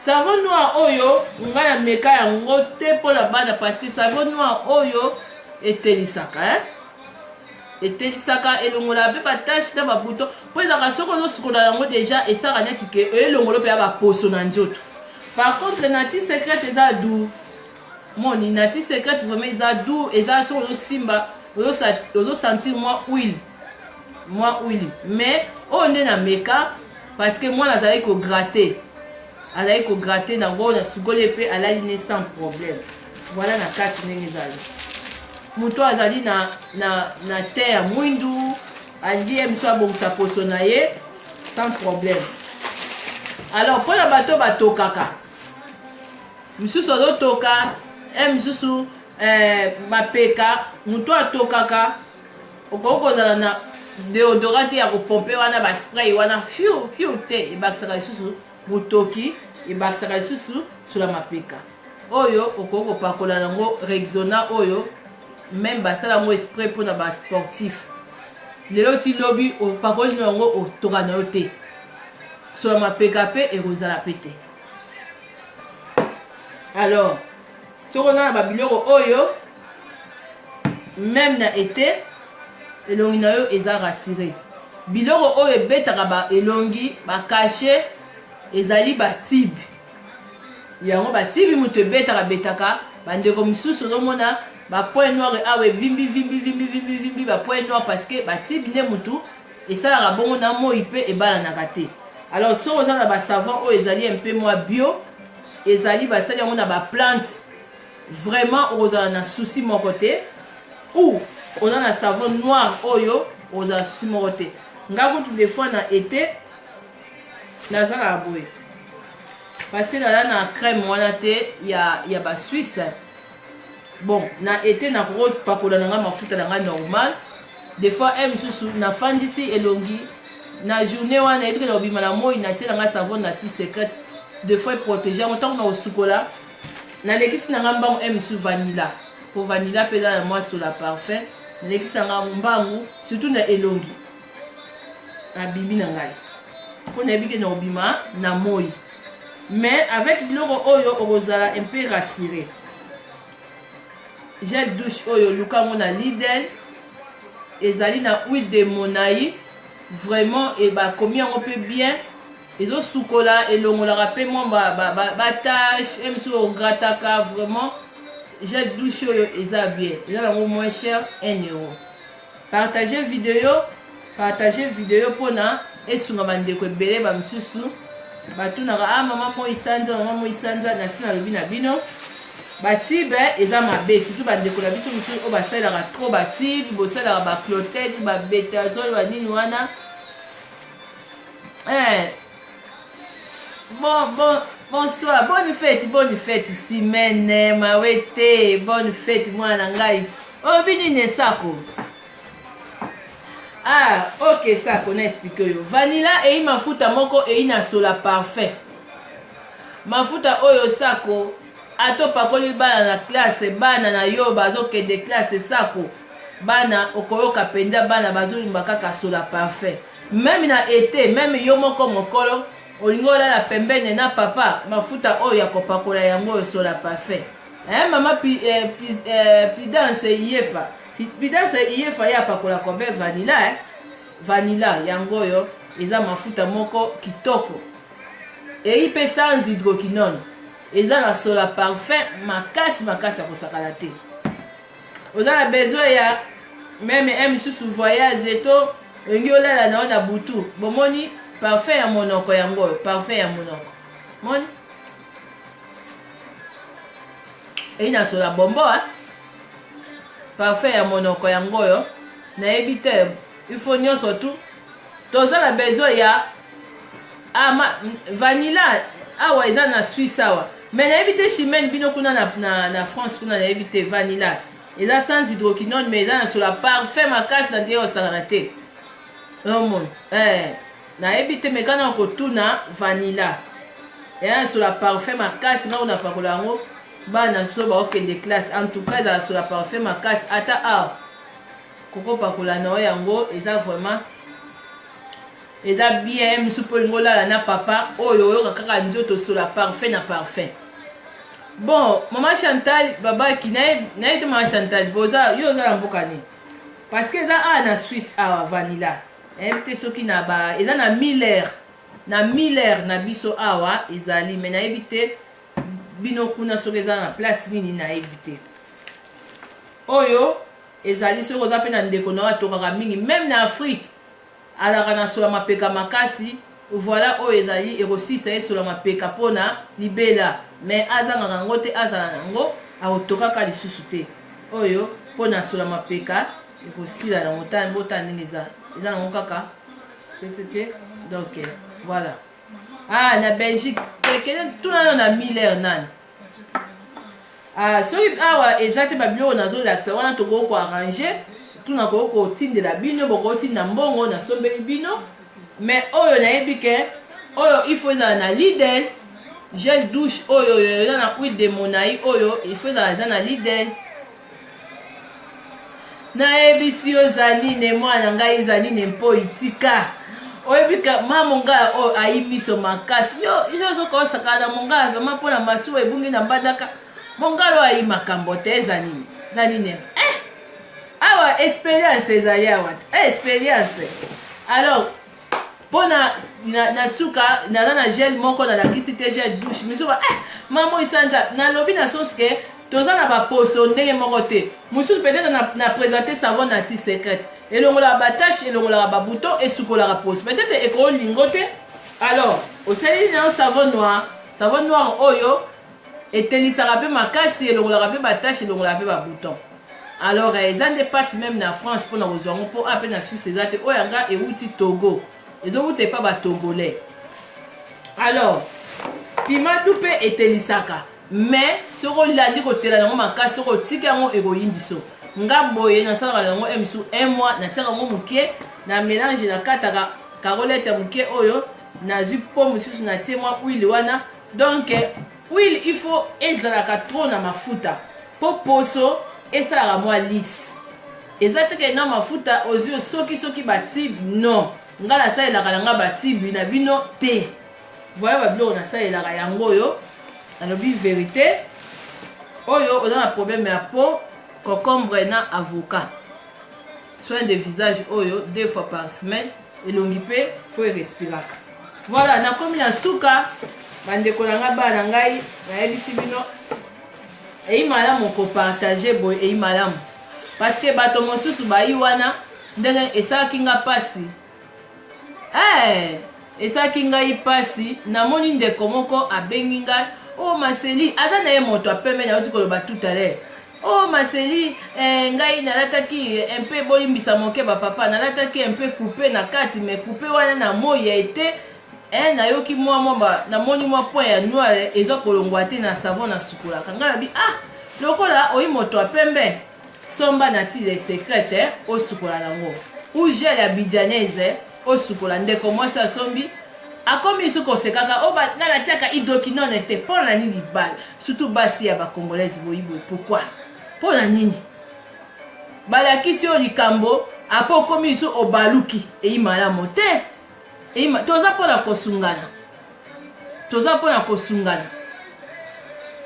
savon noir oyo ngai na meka yango te mpona bana parce que savon noir oyo etelisaka etelisaka elongola mpe batache na babuto mpo ezalaka soki ozosukola yango deja esaka neti ke elongolo mpe ya baposo na nzoto par contre nati secrète eza doux moni nati secrète vraiment eza doux eza soki ozosimba ozosentir mwa huile mais oyo nde na meka parce que mwana azalaki kogratte nango nasukoli mpe alali ne sans problème voilà na kati ndenge ezali moto azali na te ya mwindu andi ye miso abongisa poso na ye sans problème alors mpona bato batokaka misusu azotoka misusu mapeka moto atokaka okoki kozala na deodorant te ya kopompe wana baspray wana fiu te ebakisaka lisusu motoki ebakisaka lisusu sula mapeka oyo okoki kopakola nango Rexona oyo même basala yango esprit mpona basportif lelo ti lobi opakoli yango otoka na yo te sula mapeka mpe ekozala mpe te alors soki oza na babiloko oyo même na ete elongi na yo eza rassire biloko oyo ebetaka baelongi bakashe ezali batibe yango batibe moto ebetaka bandeko misusu ozomona bapoint noir awe vimbi bapoint noir parce que batibe nde motu esalaka bongo na moi mpe ebalanaka te alors soki oza na basavon oyo ezali mpe mwa bio ezali basali yango na baplante vraiment okozala na souci moko te ou oza na savon noir oyo okozala na souci moko te nga kutu des fois na été nazalaka boye parce que naza na crème wana te ya basuisse bon na été nakoki pakola nanga mafuta nanga normal des fois misusu nafandisi elongi na journée wana ebiki na obima na moi natie nanga savon nati secrète des fois protégé yango ntango na kosukola nalekisi nanga mbangu misusu vanilla po vanilla mpe eza na mwa sola parfum nalekisi nanga mbangu surtout na elongi abimi na ngai mpo nayebiki na obima na moi mais avec biloko oyo okozala un peu rassuré gel douche oyo luka yango na Lidl ezali na huile de monai vraiment bakomi yango mpe bien ezosukola elongolaka mpe mwa batache misusu ogrataka vraiment gel douche oyo eza bien eza nango moins cher 1 €. Partagez vidéo mpona esunga bandeko ebele bamisusu batunaka mama moi sanza nasi nalobi na bino batibe eza mabe surtout bandeko na biso misusu oyo basalelaka trop batibe bosalaka baclotete babetazole banini wana bonsoir, bonne fête, Simene, Mawete, bonne fête, moi, Nangai. Oh, binine, Sako. Ah, ok, ça, qu'on a expliqué. Vanilla, et il m'a foutu à mon corps, et il n'a sur la parfait. Ma foutu à Oyo Sako. Ato pakoli bana na classe, bana na yo, bazo ke de classe, Sako. Bana, okoyoka penda, bana, bazo limbaka kasola parfait. Même na été, même yo moko mokolo, olingola la pembene na papa, mafuta oyo ya kopakola yango sur la parfait. Mama Pidance Yefa. Pidance Yefa ya pakola kobe vanilla, vanilla yango yo, eza mafuta moko kitoko. Et il peut sans hydroquinone. Eza na sur la parfait, makasi ya kosakala te. Oza na besoin ya même un sous voyage eto ngiola na na butu. Bomoni parfait ya monoko yango, parfait ya monoko. Moni et na sur la bombo parfait ya monoko yango yo na ebite il faut nyonso tout toza na besoin ya vanilla awa eza na Suisse awa mais na ebite chimène bino kuna na France kuna na ebite vanilla eza sans hydroquinone mais eza na sur la parfait makasi na ndenge osangana te non na ebite mekana kotuna vanilla eza sur la parfait makasi na ona pakola yango bana so ba okende classe en tout cas dans sur la parfait makasi ata koko pakola na yango eza vraiment eza bien musupo ngola na papa oyo kaka njoto sur la parfait na parfait. Bon, maman Chantal baba ki na ite maman Chantal boza yo za mbokani parce que eza na Suisse vanilla te soki na ba eza na Miller na biso awa ezali mais na ebite bino kuna soki eza na place nini na ebite oyo ezali soki oza pe na ndeko na watokaka mingi même na Afrique alaka na sola mapeka makasi voilà oyo ezali ekosisa ye sola mapeka mpona libela mais azangaka yango te azala nango akotokaka lisusu te oyo mpona sola mapeka ekosila nango bota ndenge eza nango kaka donc voilà na Belgique tekene tuna na Miller nani soki awa eza te babiloko nazolakisa wana tokoki koarrange tuna koki kotindela bino bokotinda mbongo nasombeli bino mais oyo nayebi ke oyo il faut ezala na Lidl gel douche oyo eza na huile de monai oyo il faut eza na Lidl nayebisi yo zanine mwana ngai zanine mpo itika oyebika mama ngai oyo ayi miso makasi yo ozokosaka na mongai vraiment mpona masuwa ebungi na mbandaka mongalo ayi makambo te zanine awa expérience ezali awa expérience alors mpona na suka naza na gel moko nalakisi te gel douche misuka mama isanza nalobi na sosi ke toza na baposo ndenge moko te mosusu peut-être na présenter savon anti secrète elongolaka batache elongolaka babuto esukolaka poso peut-être ekolingo te alors osali na savon noir oyo etelisaka mpe makasi elongolaka mpe batache elongolaka mpe babuton alors eza nde pasi même na France mpona kozwa yango mpo ape na Suisse eza te oyo yanga euti Togo ezowuta epa batogolais alors pimadu mpe etelisaka mais soki olandi kotela nango makasi soki otika yango ekoyindiso nga boye nasalaka nango emisu 1 mois natiaka yango moke na mélange nakataka karolete ya moke oyo nazwi po mosusu natie mwa huile wana donc huile il faut ezalaka trop na mafuta po poso esalaka mwa lisse eza teke na mafuta ozwi soki batibe non nga nasalelaka na nga batibi na bino te voya babiloko nasalelaka yango oyo nalobi vérité oyo oza na problème ya peau concombre na avocat soin de visage oyo 2 fois par semaine elongi mpe fo erespiraka voilà nakomi na suka bandeko na nga bana ngai nayebisi bino eyi malamu kopartage boye eyi malamu parce que bato mosusu bayi wana ndenge esalaki nga pasi esalaki ngai pasi namoni ndeko moko abengi ngai Maseli aza na ye moto apembe na oti koloba tout à l'heure Maseli ngai nalataki un peu bolimbisa moke ba papa nalataki un peu coupé na kati mais coupé wana na moya ete nayoki mwa na moni mwa point ya noir ezo kolongwa te na savon na sukola kanga bi lokola oyi moto apembe somba na ti les secrets o sukola nango ou gel ya bidjanaise o sukola ndeko mwasi asombi akomi isu kosekaka o ngala tiaka hydroquinone te pona nini bal surtout basi ya ba congolaise boyibo pourquoi pona nini balakisi o likambo apo komi isu obaluki eyimalamu te toza pona kosungana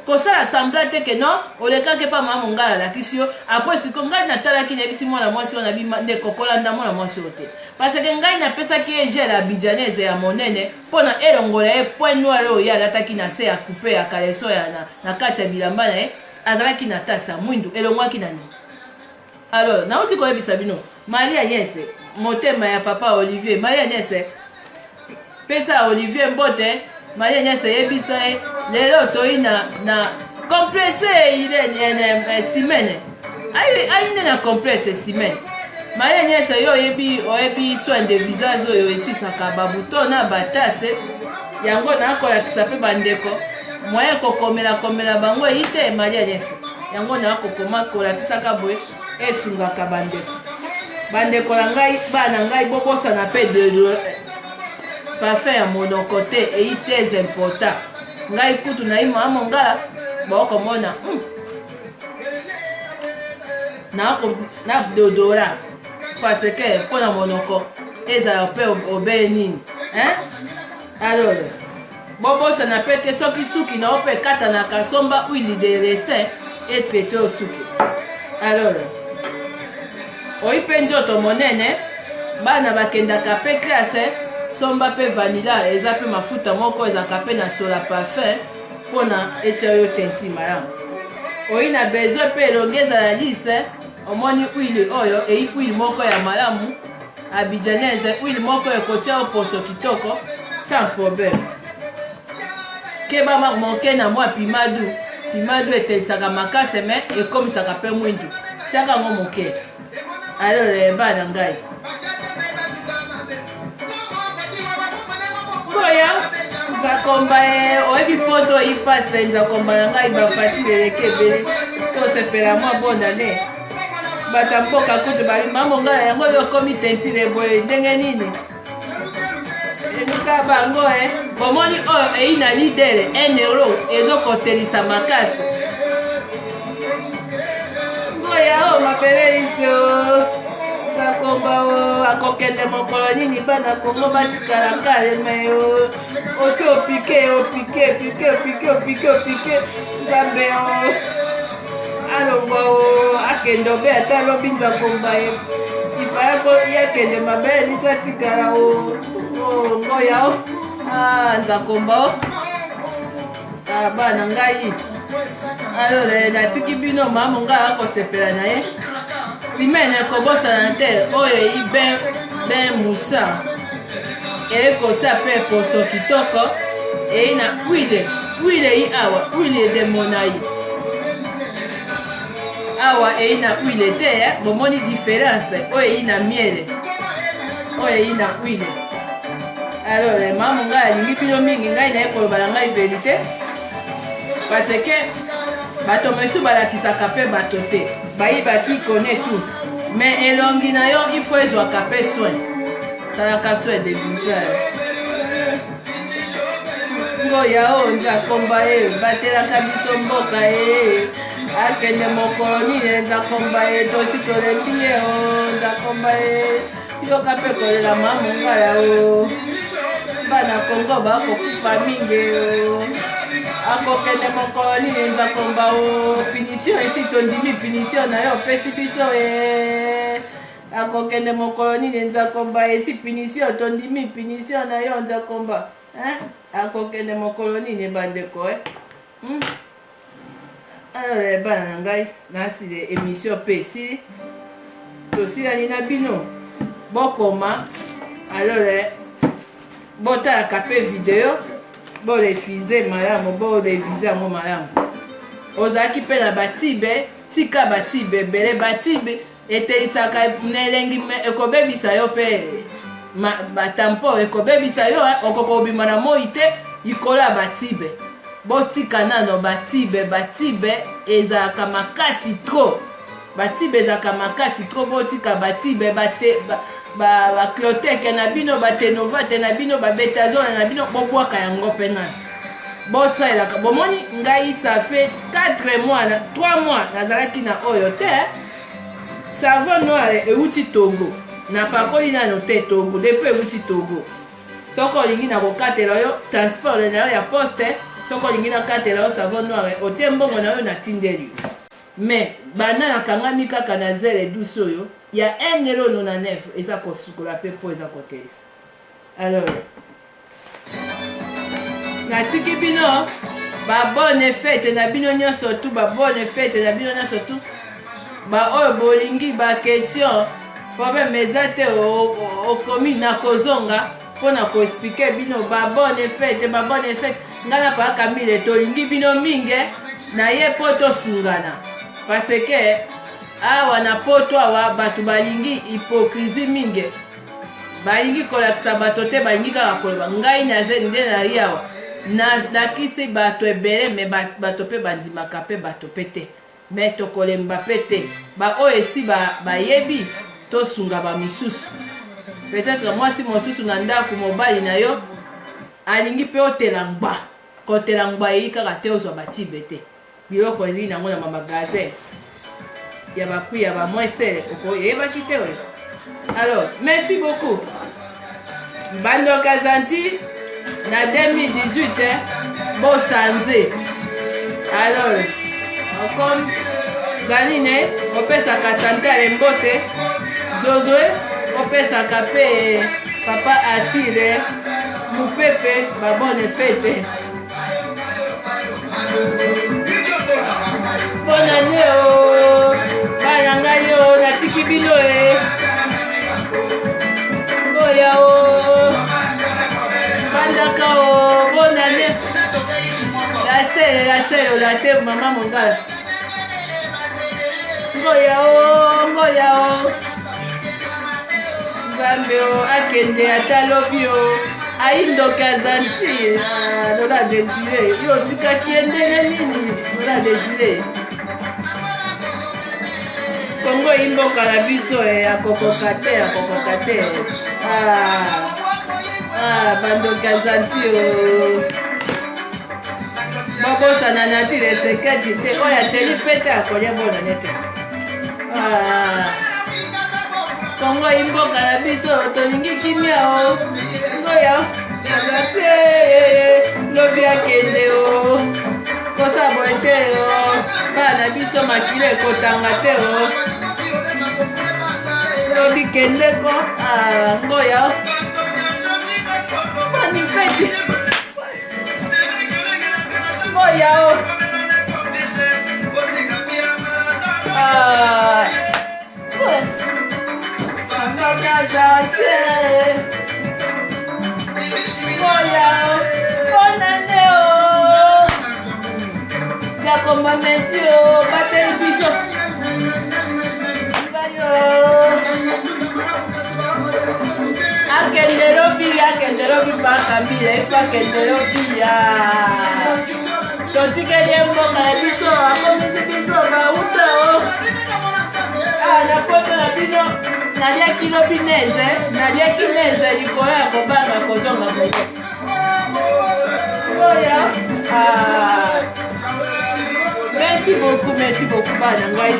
kosala sambla te ke non olekaki pa mama ngala alakisi yo apres siko ngai natalaki nayebisi mwana mwasi oyo nabima nde kokolanda mwana mwasi oyo te parce ke ngai napesaki ye gel ya bidjanaise ya monene mpona elongola ye point noir oyo ye alataki na se ya coupe ya kaleso na kati ya bilamba na ye azalaki na tasi ya mwindu elongwaki na nini alors nauti koyebisa bino Marie Agnès motema ya papa Olivier Marie Agnès pesa Olivier mbote Marie Agnès yebisa ye lelo toyi na complexe ile simene ayi na complexe simene Marie Agnès yo oyebi soin de visage oyo esisaka babuto na batase yango nakolakisa mpe bandeko moyen kokomela bango eyite Marie Agnès yango nakokoma kolakisaka boye esungaka bandeko na ngai bana ngai bokosana mpe de parfum ya monoko te eyi très important ngai kutu na ima amongala bokomona na dodora parce que mpona monoko ezala mpe obeye nini alors bobosana mpe te soki suki na yo mpe ekatanaka somba huile de raisin etraite o suki alors oyi mpe nzoto monene bana bakendaka mpe classe somba mpe vanilla eza mpe mafuta moko ezalaka mpe na sola parfum mpona etia yo tenti malamu oyi na besoin mpe elongi ezala lise omoni huile oyo eyi huile moko ya malamu abidjanaise huile moko ekotia oposo kitoko sans problème keba moke na mwa pimadu etelisaka makase me ekomisaka mpe mwindu tiaka yango moke alors bana ngai koya nzakomba oyebi poto oyipase nzakomba na ngai bafatile eleke ebele tosepela mwa bondane bata mboka kutu bamamongala yango yokomi tentile boye ndenge nini eluka bango bomoni oyo eyi na lidere 1 euro ezokotelisa makasi ngoya o mapeleliso bakomba akokende mokolo nini bana kongo batikala kaleme osi opike nzambe alongwa akende obe ata alobi nzakomba ifaya yakende mabelelisa tikala ngoya nzakomba bana ngai alors natiki bino mama ngai akosepela na ye simene ekobosana te oyo eyi ben musa ekotia mpe poso kitoko eyi na huile eyi awa huile de monai awa eyi na huile te bomoni différence oyo eyi na miele oyo eyi na huile alors mama ngai alingi bino mingi ngai naye koloba na ngai verité parce que bato mosusu balakisaka mpe bato te bayibaki kone tout mais elongi na yo il faut ezwaka mpe soin salaka soin de visage ngoya o nzakomba ye batelaka biso mboka ye akende mokolo nini nzakomba ye tosi tolembi ye nzakomba ye yoka mpe kolela mamongala o bana kongo bakokufa mingi akokende mokolo nini nzakomba punition esi tondimi punition na yo opesi biso akokende mokolo nini nzakomba esi punition tondimi punition na yo nzakomba akokende mokolo nini bandeko alors bana na ngai nasile émission mpe esili tosilani na bino bokoma alors botalaka mpe video borefize malamu borevize yango malamu ozalaki mpe na batibe tika batibe ebele batibe etelisaka na elengi ekobebisa yo mpe batampo ekobebisa yo okoko obima na moi te likolo ya batibe. Botika nano batibe ezalaka makasi trop. Batibe ezalaka makasi trop. Botika batibe bakloteke na bino batenovate na bino babetazole na bino bobwaka yango pena. Botraelaka bomoni ngai ça fait 4 mois 3 mois nazalaki na oyo te. Savon noir euti Togo. Na pakoli nano te Togo depuis euti Togo. Soko lingi na kokatela yo transport na yo ya poste. Soko lingi na katela yo savon noir otie mbongo na yo na tindeli. Mais bana na kangami kaka na zele douce oyo ya 1,99 eza kosukola pe po eza kotelisa. Alors na tiki bino ba bonne fête na bino nyonso tout ba bonne fête na bino nyonso tout ba oyo bolingi ba question problème ezate okomi na kozonga pona ko expliquer bino ba bonne fête ngana pa kamile tolingi bino minge na ye poto sungana parce que awa na poto awa batu balingi hypocrisie minge balingi kolakisa bato te balingi kaka koloba ngai naze nde na yawa nakisi bato ebele me bato pe bandimaka pe bato pe te me tokolemba pe te ba oyo esi bayebi tosunga bamisusu peut-être mwasi mosusu na ndako mobali na yo alingi pe otela ngba kotela ngba eyi kaka te ozwa batibe te biloko ezili nango na mamagasin ya bapri ya bamwesele okoyebaki te oyo. Alors merci beaucoup bandoka zanti na 2018 bosanze. Alors comme zanine opesaka sante alembote zozwe opesaka pe papa atire mupepe babone fete bonane o bana ngai o natiki bino oya o bandaka o bonane la sele la te mama mongala ngoya o Nzambe o akende atalobi o aindoka zanti lola desire yo tikaki endele nini lola desire Kongo imboka na biso akokoka te bandoka zanti o babosana natire seketi te oyo ateli pete akolia bona nete Kongo imboka na biso tolingi kimia o ngoya pe lobi akende o kosa boete o bana biso makile kotanga te o lobi kende ko ngoya manifeste ngoya o Komba merci o bateli biso bayo akende lobi bakambila ifa akende lobi totikeli mboka na biso akomisi biso bauta o na poto na bino naliaki lobi neze likolo ya kobanga kozonga koko oya merci beaucoup bana ngai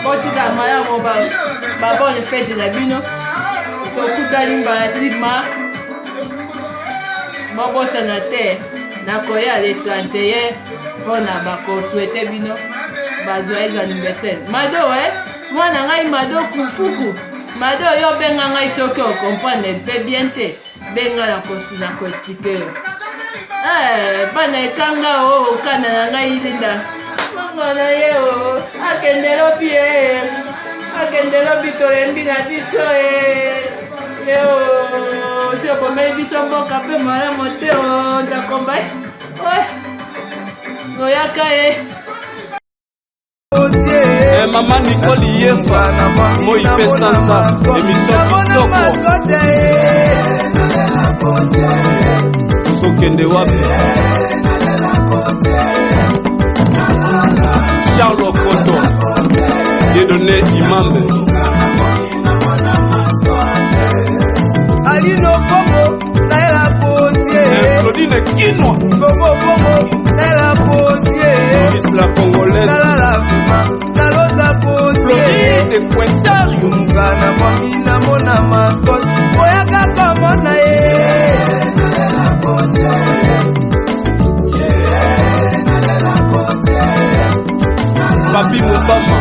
botika malamu babone fete na bino tokutani mbala nsima bobosana te nakoya le 31 mpona bakoswete bino bajoyeux anniversaire mado mwana ngai mado kufuku mado oyo benga ngai soki okomprendre mpe bien te benga na koexplike yo bana ekanga o okana na ngai linda mongo na ye o akende lobi tolembi na biso si okomeli biso mboka mpe malamu te o nzakomba oyaka ye
Mama Nicole Yefa Moi Pesanza émission kitoko Sokende wapi Charles Okoto Dieudonné Imambe
Alino Bobo Naila Potier
Claudine Kino
Bobo Bobo Naila Potier
Isla Congolaise
Nalala Nalota Potier
Floride Quintario
Mungana Mwangina Mona Mascot Oyaka Komona
Papi Mubama